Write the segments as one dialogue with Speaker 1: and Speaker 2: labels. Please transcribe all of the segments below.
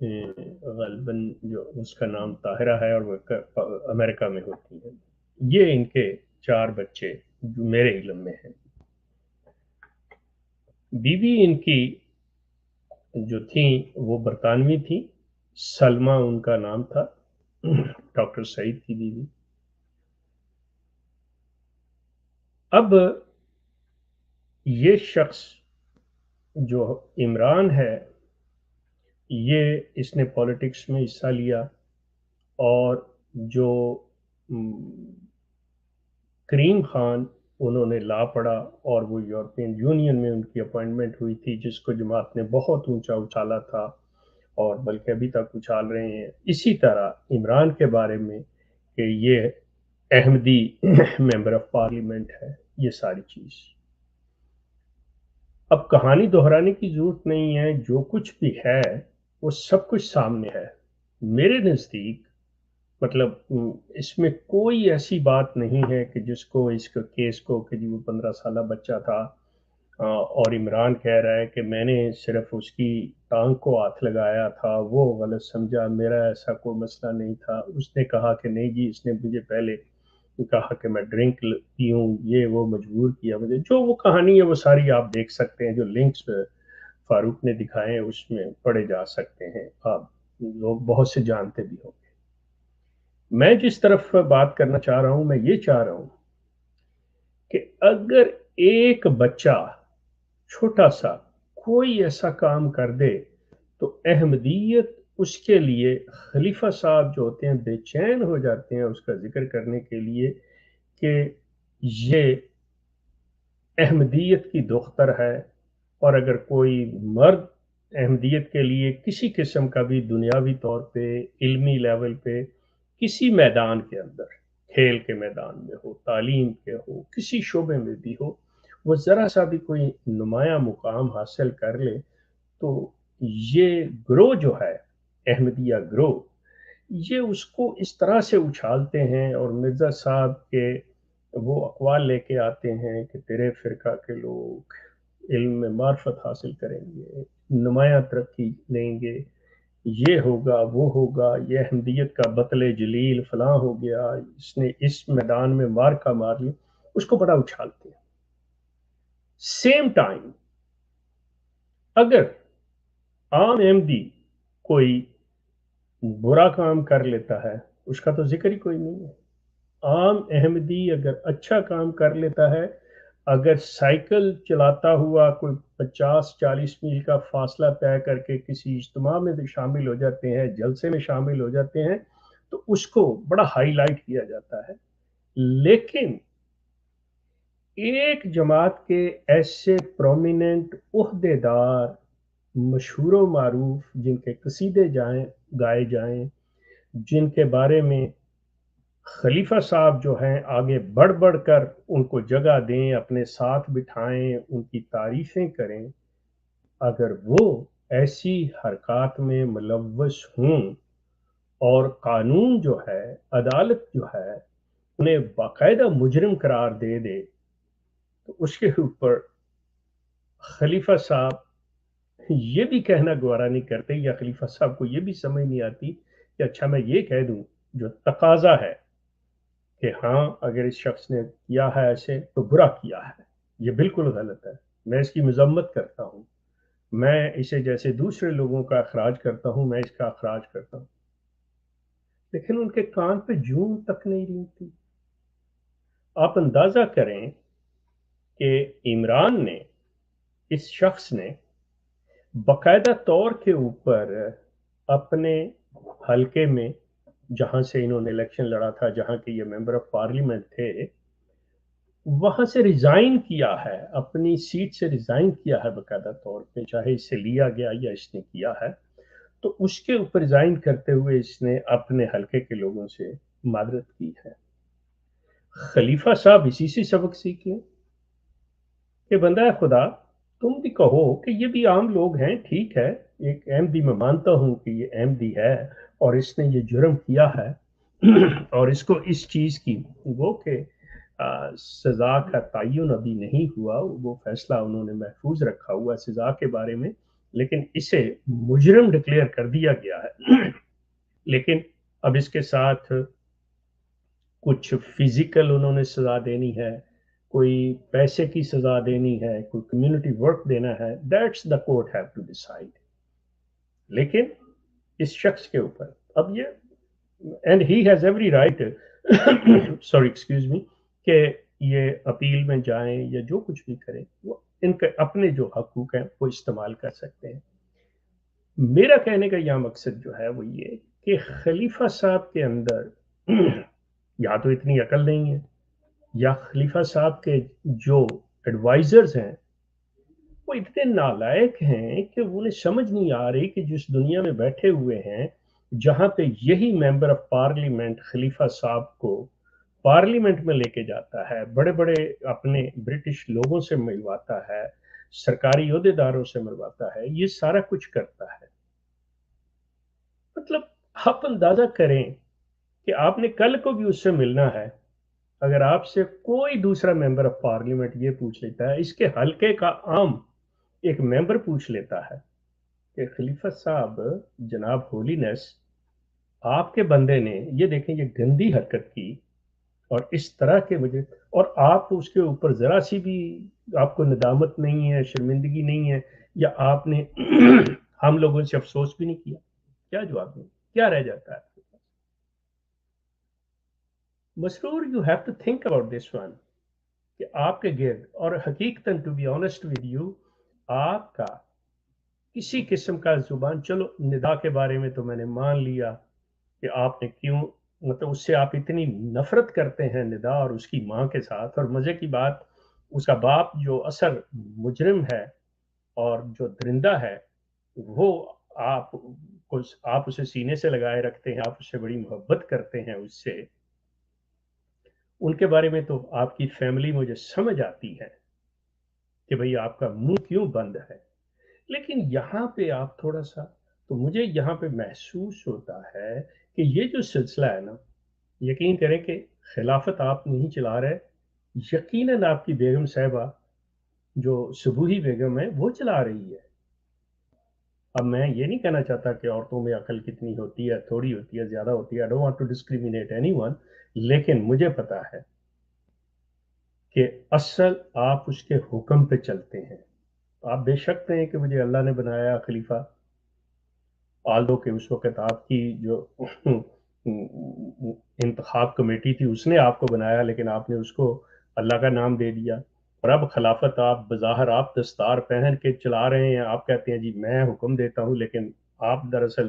Speaker 1: غالباً جو اس کا نام طاہرہ ہے اور وہ امریکہ میں ہوتی ہیں. یہ ان کے 4 بچے جو میرے علم میں ہیں. بیوی ان کی جو تھیں وہ برطانوی تھیں. سلمہ ان کا نام تھا، ڈاکٹر سعید کی بیوی. اب یہ شخص جو عمران ہے، یہ اس نے پالیٹکس میں حصہ لیا، اور جو کریم خان انہوں نے لا پڑھا، اور وہ یورپین یونین میں ان کی اپوائنٹمنٹ ہوئی تھی، جس کو جماعت نے بہت اونچا اچھالا تھا اور بلکہ ابھی تک اچھال رہے ہیں. اسی طرح عمران کے بارے میں کہ یہ احمدی ممبر آف پارلیمنٹ ہے، یہ ساری چیز. اب کہانی دہرانے کی ضرورت نہیں ہے، جو کچھ بھی ہے وہ سب کچھ سامنے ہے. میرے نزدیک مطلب اس میں کوئی ایسی بات نہیں ہے کہ جس کو اس کے کیس کو کہ جی وہ 15 سالہ بچہ تھا، اور عمران کہہ رہا ہے کہ میں نے صرف اس کی ٹانگ کو ہاتھ لگایا تھا، وہ غلط سمجھا، میرا ایسا کوئی مسئلہ نہیں تھا. اس نے کہا کہ نہیں جی، اس نے مجھے پہلے کہا کہ میں ڈرنک پیوں، یہ وہ مجبور کیا مجھے. جو وہ کہانی ہے وہ ساری آپ دیکھ سکتے ہیں، جو لنکس فاروق نے دکھائے ہیں اس میں پڑھے جا سکتے ہیں، آپ لوگ بہت سے جانتے بھی ہوں گے. میں جس طرف بات کرنا چاہ رہا ہوں، میں یہ چاہ رہا ہوں کہ اگر ایک بچہ چھوٹا سا کوئی ایسا کام کر دے تو احمدیت اس کے لیے، خلیفہ صاحب جو ہوتے ہیں بے چین ہو جاتے ہیں اس کا ذکر کرنے کے لیے کہ یہ احمدیت کی دختر ہے. اور اگر کوئی مرد احمدیت کے لیے کسی قسم کا بھی دنیاوی طور پہ، علمی لیول پہ، کسی میدان کے اندر، کھیل کے میدان میں ہو، تعلیم کے ہو، کسی شعبے میں بھی ہو، وہ ذرا سا بھی کوئی نمایاں مقام حاصل کر لے تو یہ گروہ جو ہے، احمدیہ گروہ، یہ اس کو اس طرح سے اچھالتے ہیں. اور مرزا صاحب کے وہ اقوال لے کے آتے ہیں کہ تیرے فرقہ کے لوگ علم میں معرفت حاصل کریں گے، نمایاں ترقی لیں گے، یہ ہوگا وہ ہوگا، یہ احمدیت کا بطل جلیل فلاں ہو گیا، اس نے اس میدان میں مار کا مار لیا، اس کو بڑا اچھالتے ہیں. سیم ٹائم اگر عام احمدی کوئی برا کام کر لیتا ہے اس کا تو ذکر ہی کوئی نہیں ہے. عام احمدی اگر اچھا کام کر لیتا ہے، اگر سائیکل چلاتا ہوا کوئی 50-40 میل کا فاصلہ طے کر کے کسی اجتماع میں بھی شامل ہو جاتے ہیں، جلسے میں شامل ہو جاتے ہیں، تو اس کو بڑا ہائی لائٹ کیا جاتا ہے. لیکن ایک جماعت کے ایسے پرومیننٹ عہدے دار، مشہور و معروف، جن کے قصیدے گائے جائیں، جن کے بارے میں خلیفہ صاحب جو ہیں آگے بڑھ بڑھ کر ان کو جگہ دیں، اپنے ساتھ بٹھائیں، ان کی تعریفیں کریں، اگر وہ ایسی حرکات میں ملوث ہوں اور قانون جو ہے، عدالت جو ہے، انہیں باقاعدہ مجرم قرار دے دے، تو اس کے اوپر خلیفہ صاحب یہ بھی کہنا گوارا نہیں کرتے، یا خلیفہ صاحب کو یہ بھی سمجھ نہیں آتی کہ اچھا میں یہ کہہ دوں جو تقاضا ہے کہ ہاں اگر اس شخص نے کیا ہے ایسے تو برا کیا ہے، یہ بالکل غلط ہے، میں اس کی مذمت کرتا ہوں، میں اسے جیسے دوسرے لوگوں کا اخراج کرتا ہوں میں اس کا اخراج کرتا ہوں. لیکن ان کے کان پہ جون تک نہیں رینگتی. آپ اندازہ کریں کہ عمران نے، اس شخص نے باقاعدہ طور کے اوپر اپنے حلقے میں، جہاں سے انہوں نے الیکشن لڑا تھا، جہاں کے یہ ممبر آف پارلیمنٹ تھے، وہاں سے ریزائن کیا ہے، اپنی سیٹ سے ریزائن کیا ہے باقاعدہ طور پہ، چاہے اس سے لیا گیا یا اس نے کیا ہے. تو اس کے اوپر ریزائن کرتے ہوئے اس نے اپنے حلقے کے لوگوں سے معذرت کی ہے. خلیفہ صاحب اسی سے سبق سیکھ لیں کہ بندہ خدا تم بھی کہو کہ یہ بھی عام لوگ ہیں، ٹھیک ہے، ایک احمدی میں مانتا ہوں کہ یہ احمدی ہے اور اس نے یہ جرم کیا ہے اور اس کو اس چیز کی وہ کہ سزا کا تعین ابھی نہیں ہوا، وہ فیصلہ انہوں نے محفوظ رکھا ہوا سزا کے بارے میں، لیکن اسے مجرم ڈکلیئر کر دیا گیا ہے. لیکن اب اس کے ساتھ کچھ فزیکل انہوں نے سزا دینی ہے, کوئی پیسے کی سزا دینی ہے, کوئی کمیونٹی ورک دینا ہے, that's the court have to decide. لیکن اس شخص کے اوپر اب یہ and he has every right sorry excuse me کہ یہ اپیل میں جائیں یا جو کچھ بھی کریں, وہ ان کے اپنے جو حقوق ہیں وہ استعمال کر سکتے ہیں. میرا کہنے کا یہ مقصد جو ہے وہ یہ کہ خلیفہ صاحب کے اندر یا تو اتنی عقل نہیں ہے, یا خلیفہ صاحب کے جو ایڈوائزرز ہیں وہ اتنے نالائق ہیں کہ انہیں سمجھ نہیں آ رہی کہ جس دنیا میں بیٹھے ہوئے ہیں, جہاں پہ یہی ممبر آف پارلیمنٹ خلیفہ صاحب کو پارلیمنٹ میں لے کے جاتا ہے, بڑے بڑے اپنے برٹش لوگوں سے ملواتا ہے, سرکاری عہدیداروں سے ملواتا ہے, یہ سارا کچھ کرتا ہے. مطلب آپ اندازہ کریں کہ آپ نے کل کو بھی اس سے ملنا ہے, اگر آپ سے کوئی دوسرا ممبر آف پارلیمنٹ یہ پوچھ لیتا ہے, اس کے حلقے کا عام ایک ممبر پوچھ لیتا ہے کہ خلیفہ صاحب جناب ہولینس آپ کے بندے نے یہ دیکھیں یہ گندی حرکت کی اور اس طرح کے وجہ, اور آپ اس کے اوپر ذرا سی بھی آپ کو ندامت نہیں ہے, شرمندگی نہیں ہے, یا آپ نے ہم لوگوں سے افسوس بھی نہیں کیا, کیا جواب دیں, کیا رہ جاتا ہے؟ Masroor you have to think about this one کہ آپ کے گرد, اور حقیقتاً to be honest with you, آپ کا کسی قسم کا زبان, چلو ندا کے بارے میں تو میں نے مان لیا کہ آپ نے کیوں, مطلب اس سے آپ اتنی نفرت کرتے ہیں ندا اور اس کی ماں کے ساتھ, اور مزے کی بات اس کا باپ جو اصل مجرم ہے اور جو درندہ ہے وہ آپ اسے سینے سے لگائے رکھتے ہیں, آپ اس سے بڑی محبت کرتے ہیں اس سے. ان کے بارے میں تو آپ کی فیملی مجھے سمجھ آتی ہے کہ بھئی آپ کا منہ کیوں بند ہے. لیکن یہاں پہ آپ تھوڑا سا, تو مجھے یہاں پہ محسوس ہوتا ہے کہ یہ جو سلسلہ ہے نا, یقین کریں کہ خلافت آپ نہیں چلا رہے, یقیناً آپ کی بیگم صاحبہ جو صبوحی بیگم ہے وہ چلا رہی ہے. اب میں یہ نہیں کہنا چاہتا کہ عورتوں میں عقل کتنی ہوتی ہے, تھوڑی ہوتی ہے, زیادہ ہوتی ہے, I don't want to discriminate anyone, لیکن مجھے پتا ہے کہ اصل آپ اس کے حکم پہ چلتے ہیں. آپ بے شک ہیں کہ مجھے اللہ نے بنایا خلیفہ, آلدو کہ اس وقت آپ کی جو انتخاب کمیٹی تھی اس نے آپ کو بنایا, لیکن آپ نے اس کو اللہ کا نام دے دیا, اور اب خلافت آپ بظاہر آپ دستار پہن کے چلا رہے ہیں, آپ کہتے ہیں جی میں حکم دیتا ہوں, لیکن آپ دراصل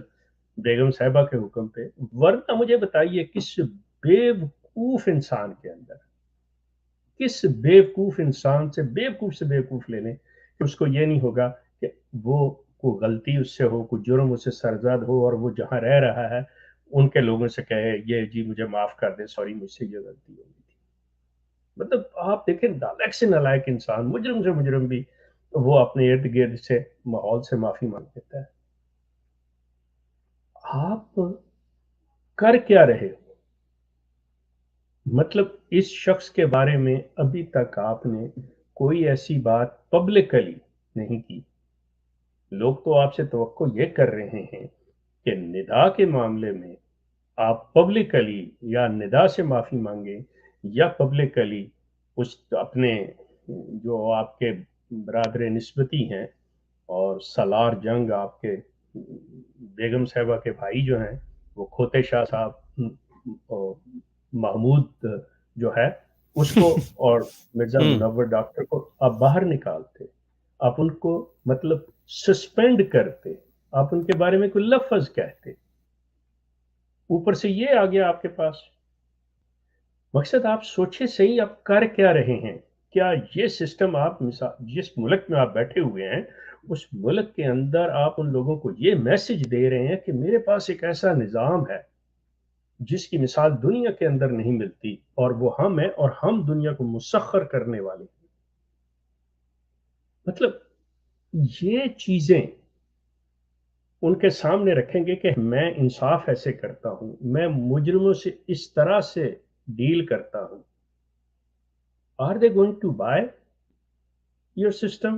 Speaker 1: بیگم صاحبہ کے حکم پہ. ورنہ مجھے بتائیے کس بیوقوف انسان کے اندر, کس بیوقوف انسان سے بیوقوف لے لیں کہ اس کو یہ نہیں ہوگا کہ وہ کوئی غلطی اس سے ہو, کوئی جرم اس سے سرزد ہو, اور وہ جہاں رہ رہا ہے ان کے لوگوں سے کہے یہ جی مجھے معاف کر دیں, سوری مجھ سے یہ غلطی ہو گئی تھی. مطلب آپ دیکھیں نالائق سے نالائق انسان, مجرم سے مجرم بھی وہ اپنے ارد گرد سے ماحول سے معافی مانگ لیتا ہے. آپ کر کیا رہے ہو؟ مطلب اس شخص کے بارے میں ابھی تک آپ نے کوئی ایسی بات پبلکلی نہیں کی. لوگ تو آپ سے توقع یہ کر رہے ہیں کہ ندا کے معاملے میں آپ پبلکلی یا ندا سے معافی مانگیں, یا پبلکلی اس اپنے جو آپ کے برادر نسبتی ہیں اور سالار جنگ آپ کے بیگم صاحبہ کے بھائی جو ہیں وہ کھوتے شاہ صاحب, محمود جو ہے اس کو, اور مرزا منور ڈاکٹر کو آپ باہر نکالتے, آپ ان کو مطلب سسپینڈ کرتے, آپ ان کے بارے میں کوئی لفظ کہتے, اوپر سے یہ آ گیا آپ کے پاس. مقصد آپ سوچے صحیح آپ کر کیا رہے ہیں. کیا یہ سسٹم آپ جس ملک میں آپ بیٹھے ہوئے ہیں اس ملک کے اندر آپ ان لوگوں کو یہ میسج دے رہے ہیں کہ میرے پاس ایک ایسا نظام ہے جس کی مثال دنیا کے اندر نہیں ملتی, اور وہ ہم ہیں, اور ہم دنیا کو مسخر کرنے والے ہیں. مطلب یہ چیزیں ان کے سامنے رکھیں گے کہ میں انصاف ایسے کرتا ہوں, میں مجرموں سے اس طرح سے ڈیل کرتا ہوں. Are they going to buy your system?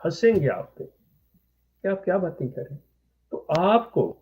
Speaker 1: ہنسیں گے آپ پہ کہ آپ کیا باتیں کریں. تو آپ کو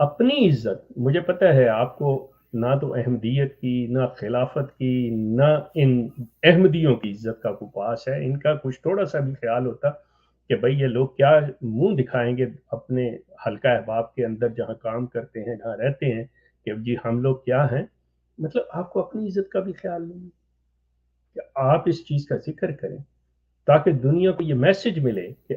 Speaker 1: اپنی عزت، مجھے پتہ ہے آپ کو نہ تو احمدیت کی، نہ خلافت کی، نہ ان احمدیوں کی عزت کا کوئی پاس ہے. ان کا کچھ تھوڑا سا بھی خیال ہوتا کہ بھئی یہ لوگ کیا منہ دکھائیں گے اپنے حلقہ احباب کے اندر جہاں کام کرتے ہیں، جہاں رہتے ہیں، کہ جی ہم لوگ کیا ہیں. مطلب آپ کو اپنی عزت کا بھی خیال نہیں ہے کہ آپ اس چیز کا ذکر کریں تاکہ دنیا کو یہ میسج ملے کہ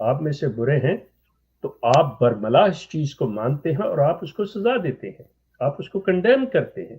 Speaker 1: آپ میں سے برے ہیں، تو آپ برملا اس چیز کو مانتے ہیں اور آپ اس کو سزا دیتے ہیں، آپ اس کو کنڈیم کرتے ہیں.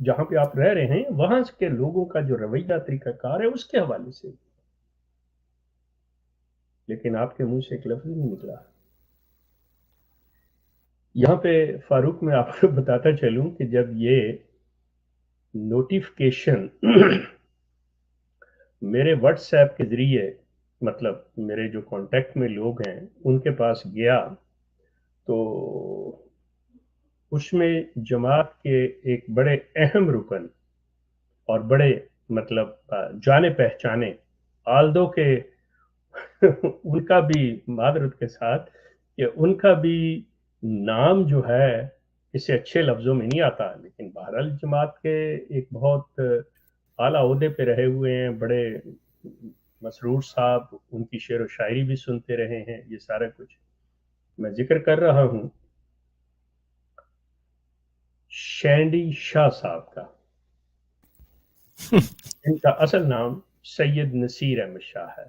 Speaker 1: جہاں پہ آپ رہ رہے ہیں وہاں کے لوگوں کا جو رویہ طریقہ کار ہے اس کے حوالے سے. لیکن آپ کے منہ سے ایک لفظ نہیں نکلا. یہاں پہ فاروق میں آپ کو بتاتا چلوں کہ جب یہ نوٹیفکیشن میرے واٹس ایپ کے ذریعے، مطلب میرے جو کانٹیکٹ میں لوگ ہیں ان کے پاس گیا، تو اس میں جماعت کے ایک بڑے اہم رکن اور بڑے مطلب جانے پہچانے، آلدو کے ان کا بھی معذرت کے ساتھ کہ ان کا بھی نام جو ہے اسے اچھے لفظوں میں نہیں آتا، لیکن بہرحال جماعت کے ایک بہت اعلیٰ عہدے پہ رہے ہوئے ہیں، بڑے مسرور صاحب، ان کی شعر و شاعری بھی سنتے رہے ہیں، یہ سارا کچھ میں ذکر کر رہا ہوں شینڈی شاہ صاحب کا. ان کا اصل نام سید نصیر احمد شاہ ہے،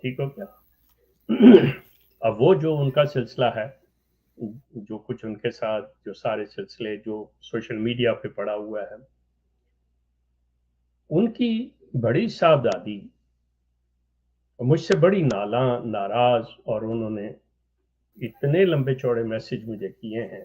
Speaker 1: ٹھیک ہو کیا؟ اب وہ جو ان کا سلسلہ ہے، جو کچھ ان کے ساتھ جو سارے سلسلے جو سوشل میڈیا پہ پڑا ہوا ہے، ان کی بڑی صاحبزادی مجھ سے بڑی ناراض، اور انہوں نے اتنے لمبے چوڑے میسج مجھے کیے ہیں.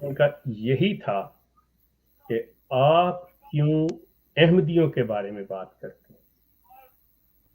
Speaker 1: ان کا یہی تھا کہ آپ کیوں احمدیوں کے بارے میں بات کرتے ہیں،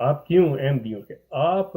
Speaker 1: آپ کیوں احمدیوں کے، آپ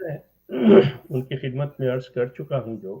Speaker 1: میں ان کی خدمت میں عرض کر چکا ہوں جو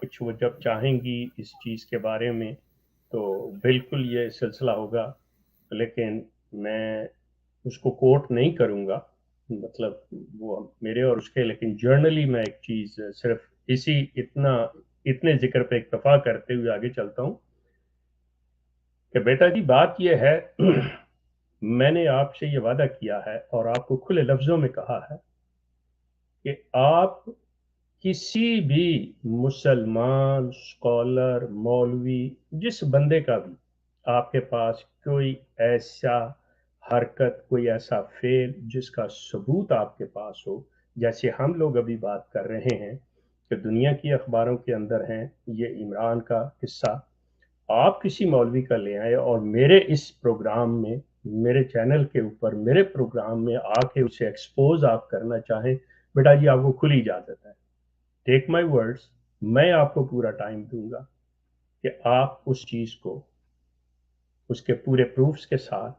Speaker 1: کچھ وہ جب چاہیں گی اس چیز کے بارے میں تو بالکل یہ سلسلہ ہوگا، لیکن میں اس کو کوٹ نہیں کروں گا، مطلب وہ میرے اور اس کے، لیکن جرنلی میں ایک چیز صرف اتنے ذکر پہ اکتفا کرتے ہوئے آگے چلتا ہوں کہ بیٹا جی بات یہ ہے میں نے آپ سے یہ وعدہ کیا ہے اور آپ کو کھلے لفظوں میں کہا ہے کہ آپ کسی بھی مسلمان اسکالر مولوی جس بندے کا بھی آپ کے پاس کوئی ایسا حرکت، کوئی ایسا فعل جس کا ثبوت آپ کے پاس ہو، جیسے ہم لوگ ابھی بات کر رہے ہیں کہ دنیا کی اخباروں کے اندر ہیں یہ عمران کا قصہ، آپ کسی مولوی کا لے آئے اور میرے اس پروگرام میں، میرے چینل کے اوپر میرے پروگرام میں آ کے اسے ایکسپوز آپ کرنا چاہیں، بیٹا جی آپ کو کھلی اجازت ہے. ٹیک مائی ورڈز، میں آپ کو پورا ٹائم دوں گا کہ آپ اس چیز کو اس کے پورے پروفز کے ساتھ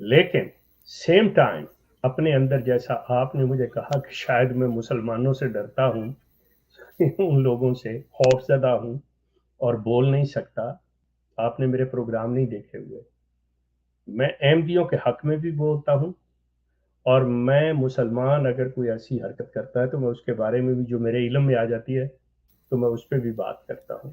Speaker 1: لیکن سیم ٹائم اپنے اندر، جیسا آپ نے مجھے کہا کہ شاید میں مسلمانوں سے ڈرتا ہوں ان لوگوں سے خوف زدہ ہوں اور بول نہیں سکتا، آپ نے میرے پروگرام نہیں دیکھے ہوئے. میں احمدیوں کے حق میں بھی بولتا ہوں، اور میں مسلمان اگر کوئی ایسی حرکت کرتا ہے تو میں اس کے بارے میں بھی جو میرے علم میں آ جاتی ہے تو میں اس پہ بھی بات کرتا ہوں.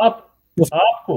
Speaker 1: آپ آپ کو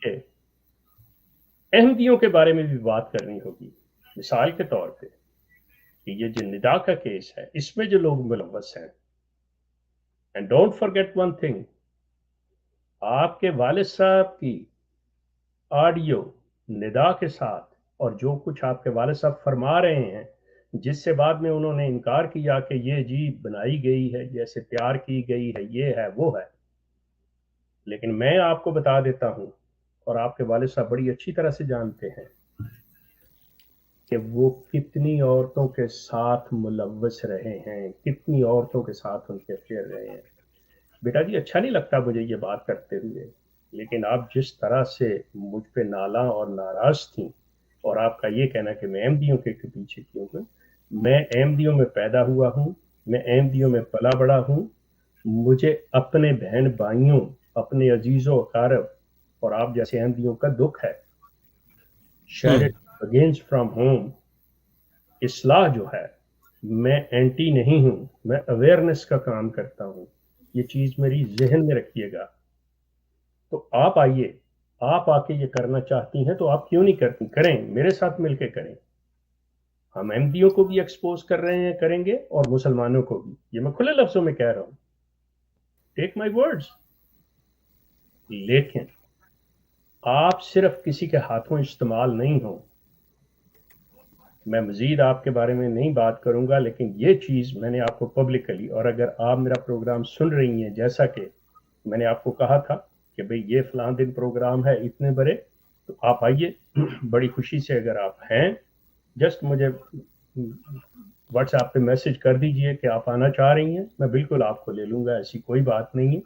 Speaker 1: کے احمدیوں کے بارے میں بھی بات کرنی ہوگی. مثال کے طور پہ کہ یہ جو ندا کا کیس ہے اس میں جو لوگ ملوث ہیں، and don't forget one thing, آپ کے والد صاحب کی آڈیو ندا کے ساتھ اور جو کچھ آپ کے والد صاحب فرما رہے ہیں، جس سے بعد میں انہوں نے انکار کیا کہ یہ جی بنائی گئی ہے، جیسے تیار کی گئی ہے، یہ ہے وہ ہے، لیکن میں آپ کو بتا دیتا ہوں اور آپ کے والد صاحب بڑی اچھی طرح سے جانتے ہیں کہ وہ کتنی عورتوں کے ساتھ ملوث رہے ہیں، کتنی عورتوں کے ساتھ ان کے افیئر رہے ہیں. بیٹا جی اچھا نہیں لگتا مجھے یہ بات کرتے ہوئے، لیکن آپ جس طرح سے مجھ پہ نالاں اور ناراض تھیں، اور آپ کا یہ کہنا کہ میں احمدیوں کے پیچھے کیوں ہوں، میں احمدیوں میں پیدا ہوا ہوں، میں احمدیوں میں پلا بڑا ہوں. مجھے اپنے بہن بھائیوں، اپنے عزیز و اقارب اور آپ جیسے احمدیوں کا دکھ ہے. شیئر اگینسٹ فرام ہوم، اصلاح جو ہے، میں اینٹی نہیں ہوں، میں اویئرنیس کا کام کرتا ہوں. یہ چیز میری ذہن میں رکھیے گا. تو آپ آئیے، آپ آ کے یہ کرنا چاہتی ہیں تو آپ کیوں نہیں کرتی؟ کریں، میرے ساتھ مل کے کریں. ہم احمدیوں کو بھی ایکسپوز کر رہے ہیں، کریں گے، اور مسلمانوں کو بھی. یہ میں کھلے لفظوں میں کہہ رہا ہوں، ٹیک مائی ورڈز. لیکن آپ صرف کسی کے ہاتھوں استعمال نہیں ہوں. میں مزید آپ کے بارے میں نہیں بات کروں گا، لیکن یہ چیز میں نے آپ کو پبلکلی، اور اگر آپ میرا پروگرام سن رہی ہیں، جیسا کہ میں نے آپ کو کہا تھا کہ بھئی یہ فلاں دن پروگرام ہے اتنے بڑے، تو آپ آئیے بڑی خوشی سے. اگر آپ ہیں، جسٹ مجھے واٹس ایپ پہ میسج کر دیجئے کہ آپ آنا چاہ رہی ہیں، میں بالکل آپ کو لے لوں گا، ایسی کوئی بات نہیں ہے.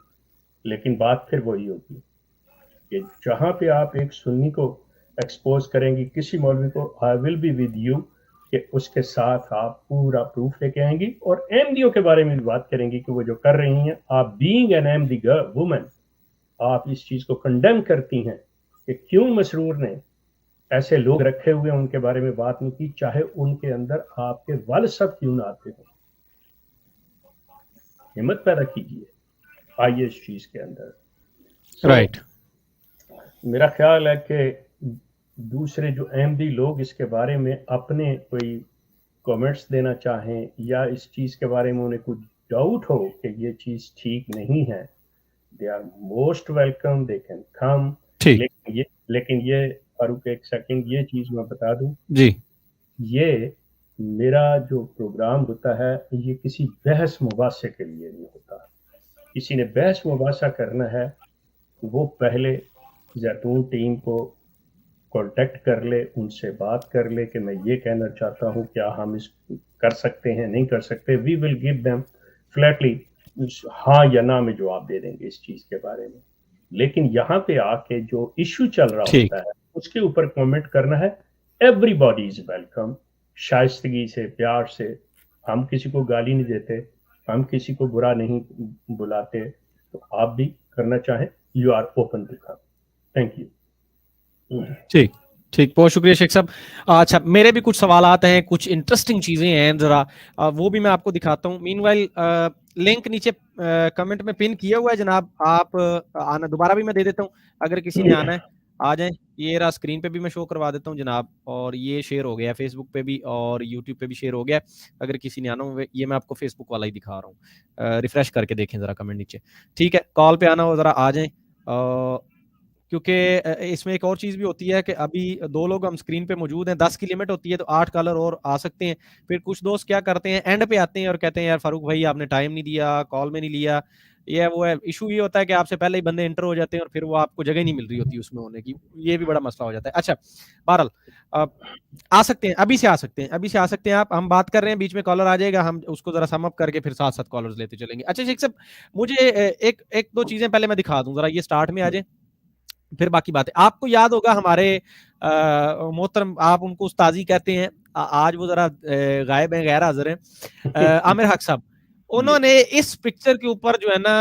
Speaker 1: لیکن بات پھر وہی ہوگی کہ جہاں پہ آپ ایک سنی کو ایکسپوز کریں گی، کسی مولوی کو، آئی ول بی ود یو، کہ اس کے ساتھ آپ پورا پروف لے کے آئیں گی، اور احمدیوں کے بارے میں بھی بات کریں گی کہ وہ جو کر رہی ہیں. آپ بینگ این احمدی وومن، آپ اس چیز کو کنڈیم کرتی ہیں کہ کیوں مسرور نے ایسے لوگ رکھے ہوئے ہیں، ان کے بارے میں بات نہیں کی، چاہے ان کے اندر آپ کے والد صاحب کیوں نہ آتے ہوں. ہمت پیدا کیجیے، آئیے اس چیز کے اندر.
Speaker 2: رائٹ.
Speaker 1: میرا خیال ہے کہ دوسرے جو احمدی لوگ اس کے بارے میں اپنے کوئی کومنٹس دینا چاہیں، یا اس چیز کے بارے میں انہیں کچھ ڈاؤٹ ہو کہ یہ چیز ٹھیک نہیں ہے، they are most welcome, they can come. لیکن یہ فاروق ایک سیکنڈ، یہ چیز میں بتا دوں
Speaker 2: جی،
Speaker 1: یہ میرا جو پروگرام ہوتا ہے یہ کسی بحث مباحثے کے لیے نہیں ہوتا. کسی نے بحث مباحثہ کرنا ہے، وہ پہلے زیتون ٹیم کو کانٹیکٹ کر لے، ان سے بات کر لے کہ میں یہ کہنا چاہتا ہوں، کیا ہم اس کر سکتے ہیں، نہیں کر سکتے. وی ول گیو دیم فلیٹلی ہاں یا نہ میں جواب دے دیں گے اس چیز کے بارے میں. لیکن یہاں پہ آ کے جو ایشو چل رہا
Speaker 2: ٹھیک.
Speaker 1: ہوتا ہے اس کے اوپر کامنٹ کرنا ہے. ایوری باڈی از ویلکم، شائستگی سے، پیار سے. ہم کسی کو گالی نہیں دیتے، ہم کسی کو برا نہیں بلاتے. تو آپ بھی کرنا چاہیں، you are open to come. Thank you.
Speaker 2: ٹھیک ٹھیک، بہت شکریہ شیخ صاحب. اچھا، میرے بھی کچھ سوالات ہیں، کچھ انٹرسٹنگ چیزیں ہیں، ذرا وہ بھی میں آپ کو دکھاتا ہوں. مین وائل لنک نیچے کمنٹ میں پن کیا ہوا ہے جناب، آپ آنا، دوبارہ بھی میں دے دیتا ہوں، اگر کسی نے آنا ہے آ جائیں. یہ رہا اسکرین پہ بھی میں شو کروا دیتا ہوں جناب، اور یہ شیئر ہو گیا فیس بک پہ بھی اور یوٹیوب پہ بھی شیئر ہو گیا. اگر کسی نے آنا ہو، یہ میں آپ کو فیس بک والا ہی دکھا رہا ہوں، ریفریش کر کے دیکھیں ذرا کمنٹ نیچے. ٹھیک ہے، کال پہ آنا ہو ذرا آ جائیں، کیونکہ اس میں ایک اور چیز بھی ہوتی ہے کہ ابھی 2 لوگ ہم اسکرین پہ موجود ہیں، 10 کی لمٹ ہوتی ہے، تو 8 کالر اور آ سکتے ہیں. پھر کچھ دوست کیا کرتے ہیں، اینڈ پہ آتے ہیں اور کہتے ہیں یار فاروق بھائی آپ نے ٹائم نہیں دیا، کال میں نہیں لیا، یہ وہ ہے. ایشو یہ ہوتا ہے کہ آپ سے پہلے ہی بندے انٹر ہو جاتے ہیں اور پھر وہ آپ کو جگہ نہیں مل رہی ہوتی اس میں ہونے کی، یہ بھی بڑا مسئلہ ہو جاتا ہے. اچھا، بہرحال آ سکتے ہیں، ابھی سے آ سکتے ہیں، ابھی سے آ سکتے ہیں آپ. ہم بات کر رہے ہیں، بیچ میں کالر آ جائے گا، ہم اس کو ذرا سم اپ کر کے پھر ساتھ ساتھ کالرز لیتے چلیں گے. اچھا شیخ صاحب، مجھے ایک دو چیزیں پہلے میں دکھا دوں ذرا، یہ سٹارٹ میں آ جائیں پھر باقی باتیں. آپ کو یاد ہوگا ہمارے محترم، آپ ان کو استاذی کہتے ہیں، آج وہ ذرا غائب ہیں، غیر حاضر ہیں، عامر حق صاحب. انہوں نے اس پکچر کے اوپر جو ہے نا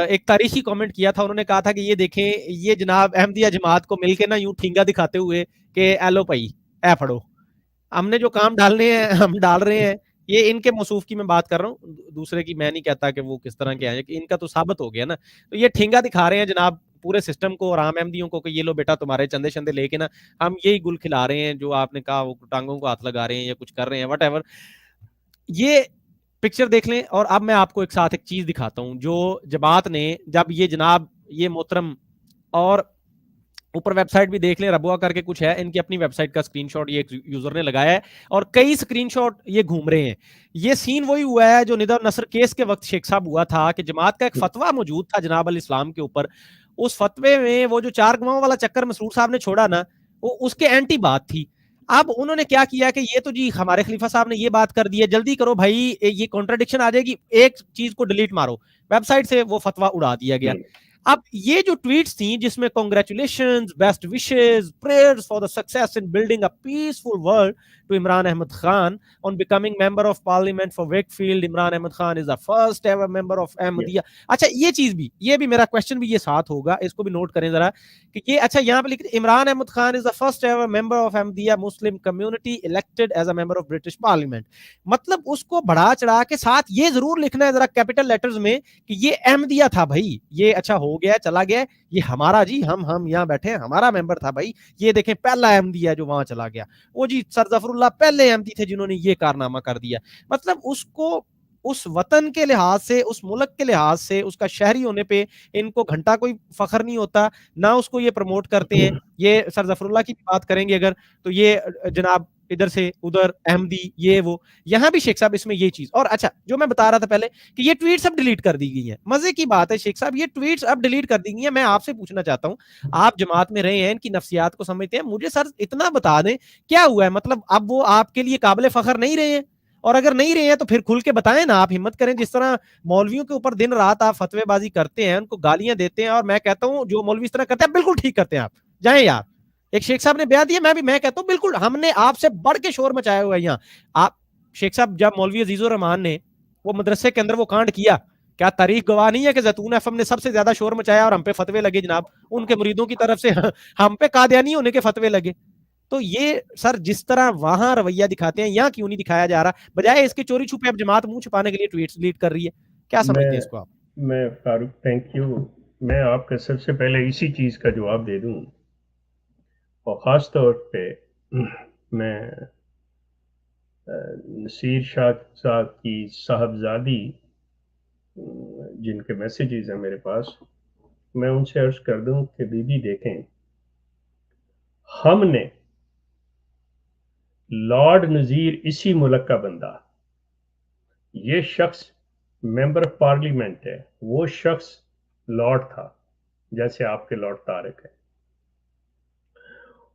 Speaker 2: ایک تاریخی کامنٹ کیا تھا. انہوں نے کہا تھا کہ یہ دیکھیں، یہ جناب احمدیہ جماعت کو مل کے نا یوں ٹھینگا دکھاتے ہوئے کہ ایلو پئی اے پھڑو، ہم نے جو کام ڈالنے ہیں ہم ڈال رہے ہیں. یہ ان کے موصوف کی میں بات کر رہا ہوں، دوسرے کی میں نہیں کہتا کہ وہ کس طرح کے ہیں، ان کا تو ثابت ہو گیا نا. تو یہ ٹھینگا دکھا رہے ہیں جناب پورے سسٹم کو اور عام احمدیوں کو کہ یہ لو بیٹا تمہارے چندے شندے لے کے نا ہم یہی گل کھلا رہے ہیں جو آپ نے کہا، وہ ٹانگوں کو ہاتھ لگا رہے ہیں یا کچھ کر رہے ہیں، وٹ ایور. یہ پکچر دیکھ لیں، اور اب میں آپ کو ایک ساتھ ایک چیز دکھاتا ہوں جو جماعت نے، جب یہ جناب یہ محترم، اور اوپر ویب سائٹ بھی دیکھ لیں، ربوا کر کے کچھ ہے ان کی اپنی ویب سائٹ کا اسکرین شاٹ یہ ایک یوزر نے لگایا ہے، اور کئی اسکرین شاٹ یہ گھوم رہے ہیں. یہ سین وہی ہوا ہے جو ندر نصر کیس کے وقت شیخ صاحب ہوا تھا کہ جماعت کا ایک فتویٰ موجود تھا جناب الاسلام کے اوپر. اس فتوے میں وہ جو 4 گواہوں والا چکر مسرور صاحب نے چھوڑا نا، وہ اس کے اینٹی بات تھی. اب انہوں نے کیا کیا کہ یہ تو جی ہمارے خلیفہ صاحب نے یہ بات کر دی ہے، جلدی کرو بھائی یہ کانٹرڈکشن آ جائے گی، ایک چیز کو ڈیلیٹ مارو. ویب سائٹ سے وہ فتویٰ اڑا دیا گیا. اب یہ جو ٹویٹس تھیں جس میں congratulations, best wishes, prayers for the success in building a peaceful world to Imran Ahmad Khan on becoming member of parliament for Wakefield, Imran Ahmad Khan is the first ever member of Ahmadiyya. اچھا یہ چیز بھی، یہ بھی میرا کوشچن بھی یہ ساتھ ہوگا، اس کو بھی نوٹ کریں ذرا کہ یہ اچھا یہاں پہ لکھ Imran Ahmad Khan is the first ever member of Ahmadiyya Muslim community elected as a member of British parliament. مطلب اس کو بڑھا چڑھا کے ساتھ یہ ضرور لکھنا ہے ذرا کیپٹل لیٹرز میں کہ یہ احمدیہ تھا بھائی، یہ اچھا ہو گیا چلا گیا، یہ ہمارا جی، ہم یہاں بیٹھے ہیں، ہمارا ممبر تھا بھائی، یہ دیکھیں پہلا احمدیہ جو وہاں چلا گیا، وہ جی سر ظفر اللہ پہلے احمدی تھے جنہوں نے یہ کارنامہ کر دیا. مطلب اس کو اس وطن کے لحاظ سے، اس ملک کے لحاظ سے، اس کا شہری ہونے پہ ان کو گھنٹہ کوئی فخر نہیں ہوتا، نہ اس کو یہ پروموٹ کرتے ہیں. یہ سر ظفر اللہ کی بات کریں گے اگر تو یہ جناب ادھر سے ادھر احمدی یہ وہ، یہاں بھی شیخ صاحب اس میں یہ چیز. اور اچھا جو میں بتا رہا تھا پہلے کہ یہ ٹویٹس اب ڈیلیٹ کر دی گئی ہیں، مزے کی بات ہے شیخ صاحب، یہ ٹویٹس اب ڈیلیٹ کر دی گئی ہیں. میں آپ سے پوچھنا چاہتا ہوں، آپ جماعت میں رہے ہیں، ان کی نفسیات کو سمجھتے ہیں، مجھے سر اتنا بتا دیں کیا ہوا ہے، مطلب اب وہ آپ کے لیے قابل فخر نہیں رہے ہیں؟ اور اگر نہیں رہے ہیں تو پھر کھل کے بتائیں نا، آپ ہمت کریں. جس طرح مولویوں کے اوپر دن رات آپ فتوی بازی کرتے ہیں، ان کو گالیاں دیتے ہیں، اور میں کہتا ہوں جو مولوی اس طرح کرتے ہیں بالکل ٹھیک کرتے ہیں، آپ جائیں یار. ایک شیخ صاحب نے بیان دیا، میں کہتا ہوں بالکل ہم نے آپ سے بڑھ کے شور مچایا ہوا ہے یہاں. آپ شیخ صاحب جب مولوی عزیز الرحمان نے وہ مدرسے کے اندر وہ کانڈ کیا، کیا تاریخ گواہ نہیں ہے کہ زیتون ایف ایم نے سب سے زیادہ شور مچایا اور ہم پہ فتوے لگے جناب، ان کے مریدوں کی طرف سے ہم پہ قادیانی ہونے کے فتوے لگے. تو یہ سر جس طرح وہاں رویہ دکھاتے ہیں یہاں کیوں نہیں دکھایا جا رہا، بجائے اس کے چوری چھپے اب جماعت منہ چھپانے کے لیے ٹویٹس ڈیلیٹ کر رہی ہے؟ کیا سمجھتے ہیں اس کو آپ؟
Speaker 1: میں فاروق تھینک یو. میں آپ کا سب سے پہلے اسی چیز کا جواب دے دوں، اور خاص طور پہ میں نصیر شاہ صاحب کی صاحبزادی جن کے میسیجز ہیں میرے پاس، میں ان سے عرض کر دوں کہ بی بی دیکھیں، ہم نے لارڈ نذیر اسی ملک کا بندہ، یہ شخص ممبر آف پارلیمنٹ ہے، وہ شخص لارڈ تھا جیسے آپ کے لارڈ طارق ہے،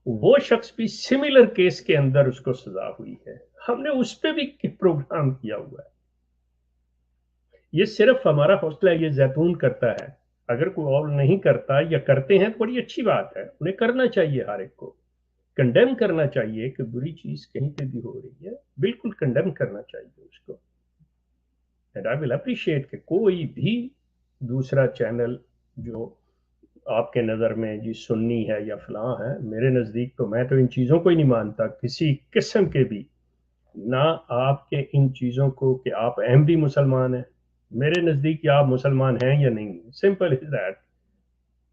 Speaker 1: وہ شخص بھی سملر کیس کے اندر اس کو سزا ہوئی ہے، ہم نے اس پہ بھی پروگرام کیا ہوا ہے. یہ صرف ہمارا حوصلہ یہ زیتون کرتا ہے، اگر کوئی اور نہیں کرتا یا کرتے ہیں تو بڑی اچھی بات ہے، انہیں کرنا چاہیے، ہر ایک کو کنڈیم کرنا چاہیے کہ بری چیز کہیں پہ بھی ہو رہی ہے، بالکل کنڈیم کرنا چاہیے اس کو. اینڈ آئی ول اپریشیٹ کہ کوئی بھی دوسرا چینل جو آپ کے نظر میں جی سنی ہے یا فلاں ہے، میرے نزدیک تو میں تو ان چیزوں کو ہی نہیں مانتا کسی قسم کے بھی، نہ آپ کے ان چیزوں کو کہ آپ احمدی مسلمان ہیں، میرے نزدیک آپ مسلمان ہیں یا نہیں، سمپل از دیٹ.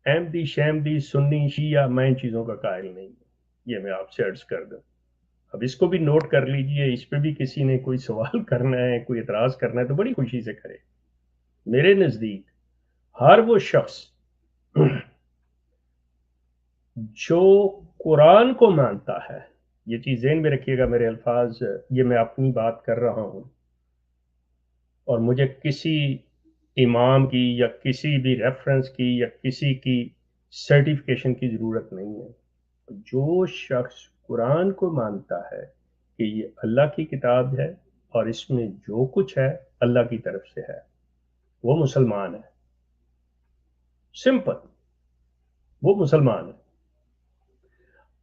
Speaker 1: احمدی شہمدی سنی شیعہ میں ان چیزوں کا قائل نہیں ہوں، یہ میں آپ سے عرض کر دوں. اب اس کو بھی نوٹ کر لیجئے، اس پہ بھی کسی نے کوئی سوال کرنا ہے، کوئی اعتراض کرنا ہے تو بڑی خوشی سے کرے. میرے نزدیک ہر وہ شخص جو قرآن کو مانتا ہے، یہ چیز ذہن میں رکھیے گا، میرے الفاظ یہ میں اپنی بات کر رہا ہوں اور مجھے کسی امام کی یا کسی بھی ریفرنس کی یا کسی کی سرٹیفکیشن کی ضرورت نہیں ہے. جو شخص قرآن کو مانتا ہے کہ یہ اللہ کی کتاب ہے اور اس میں جو کچھ ہے اللہ کی طرف سے ہے، وہ مسلمان ہے، سمپل، وہ مسلمان ہے.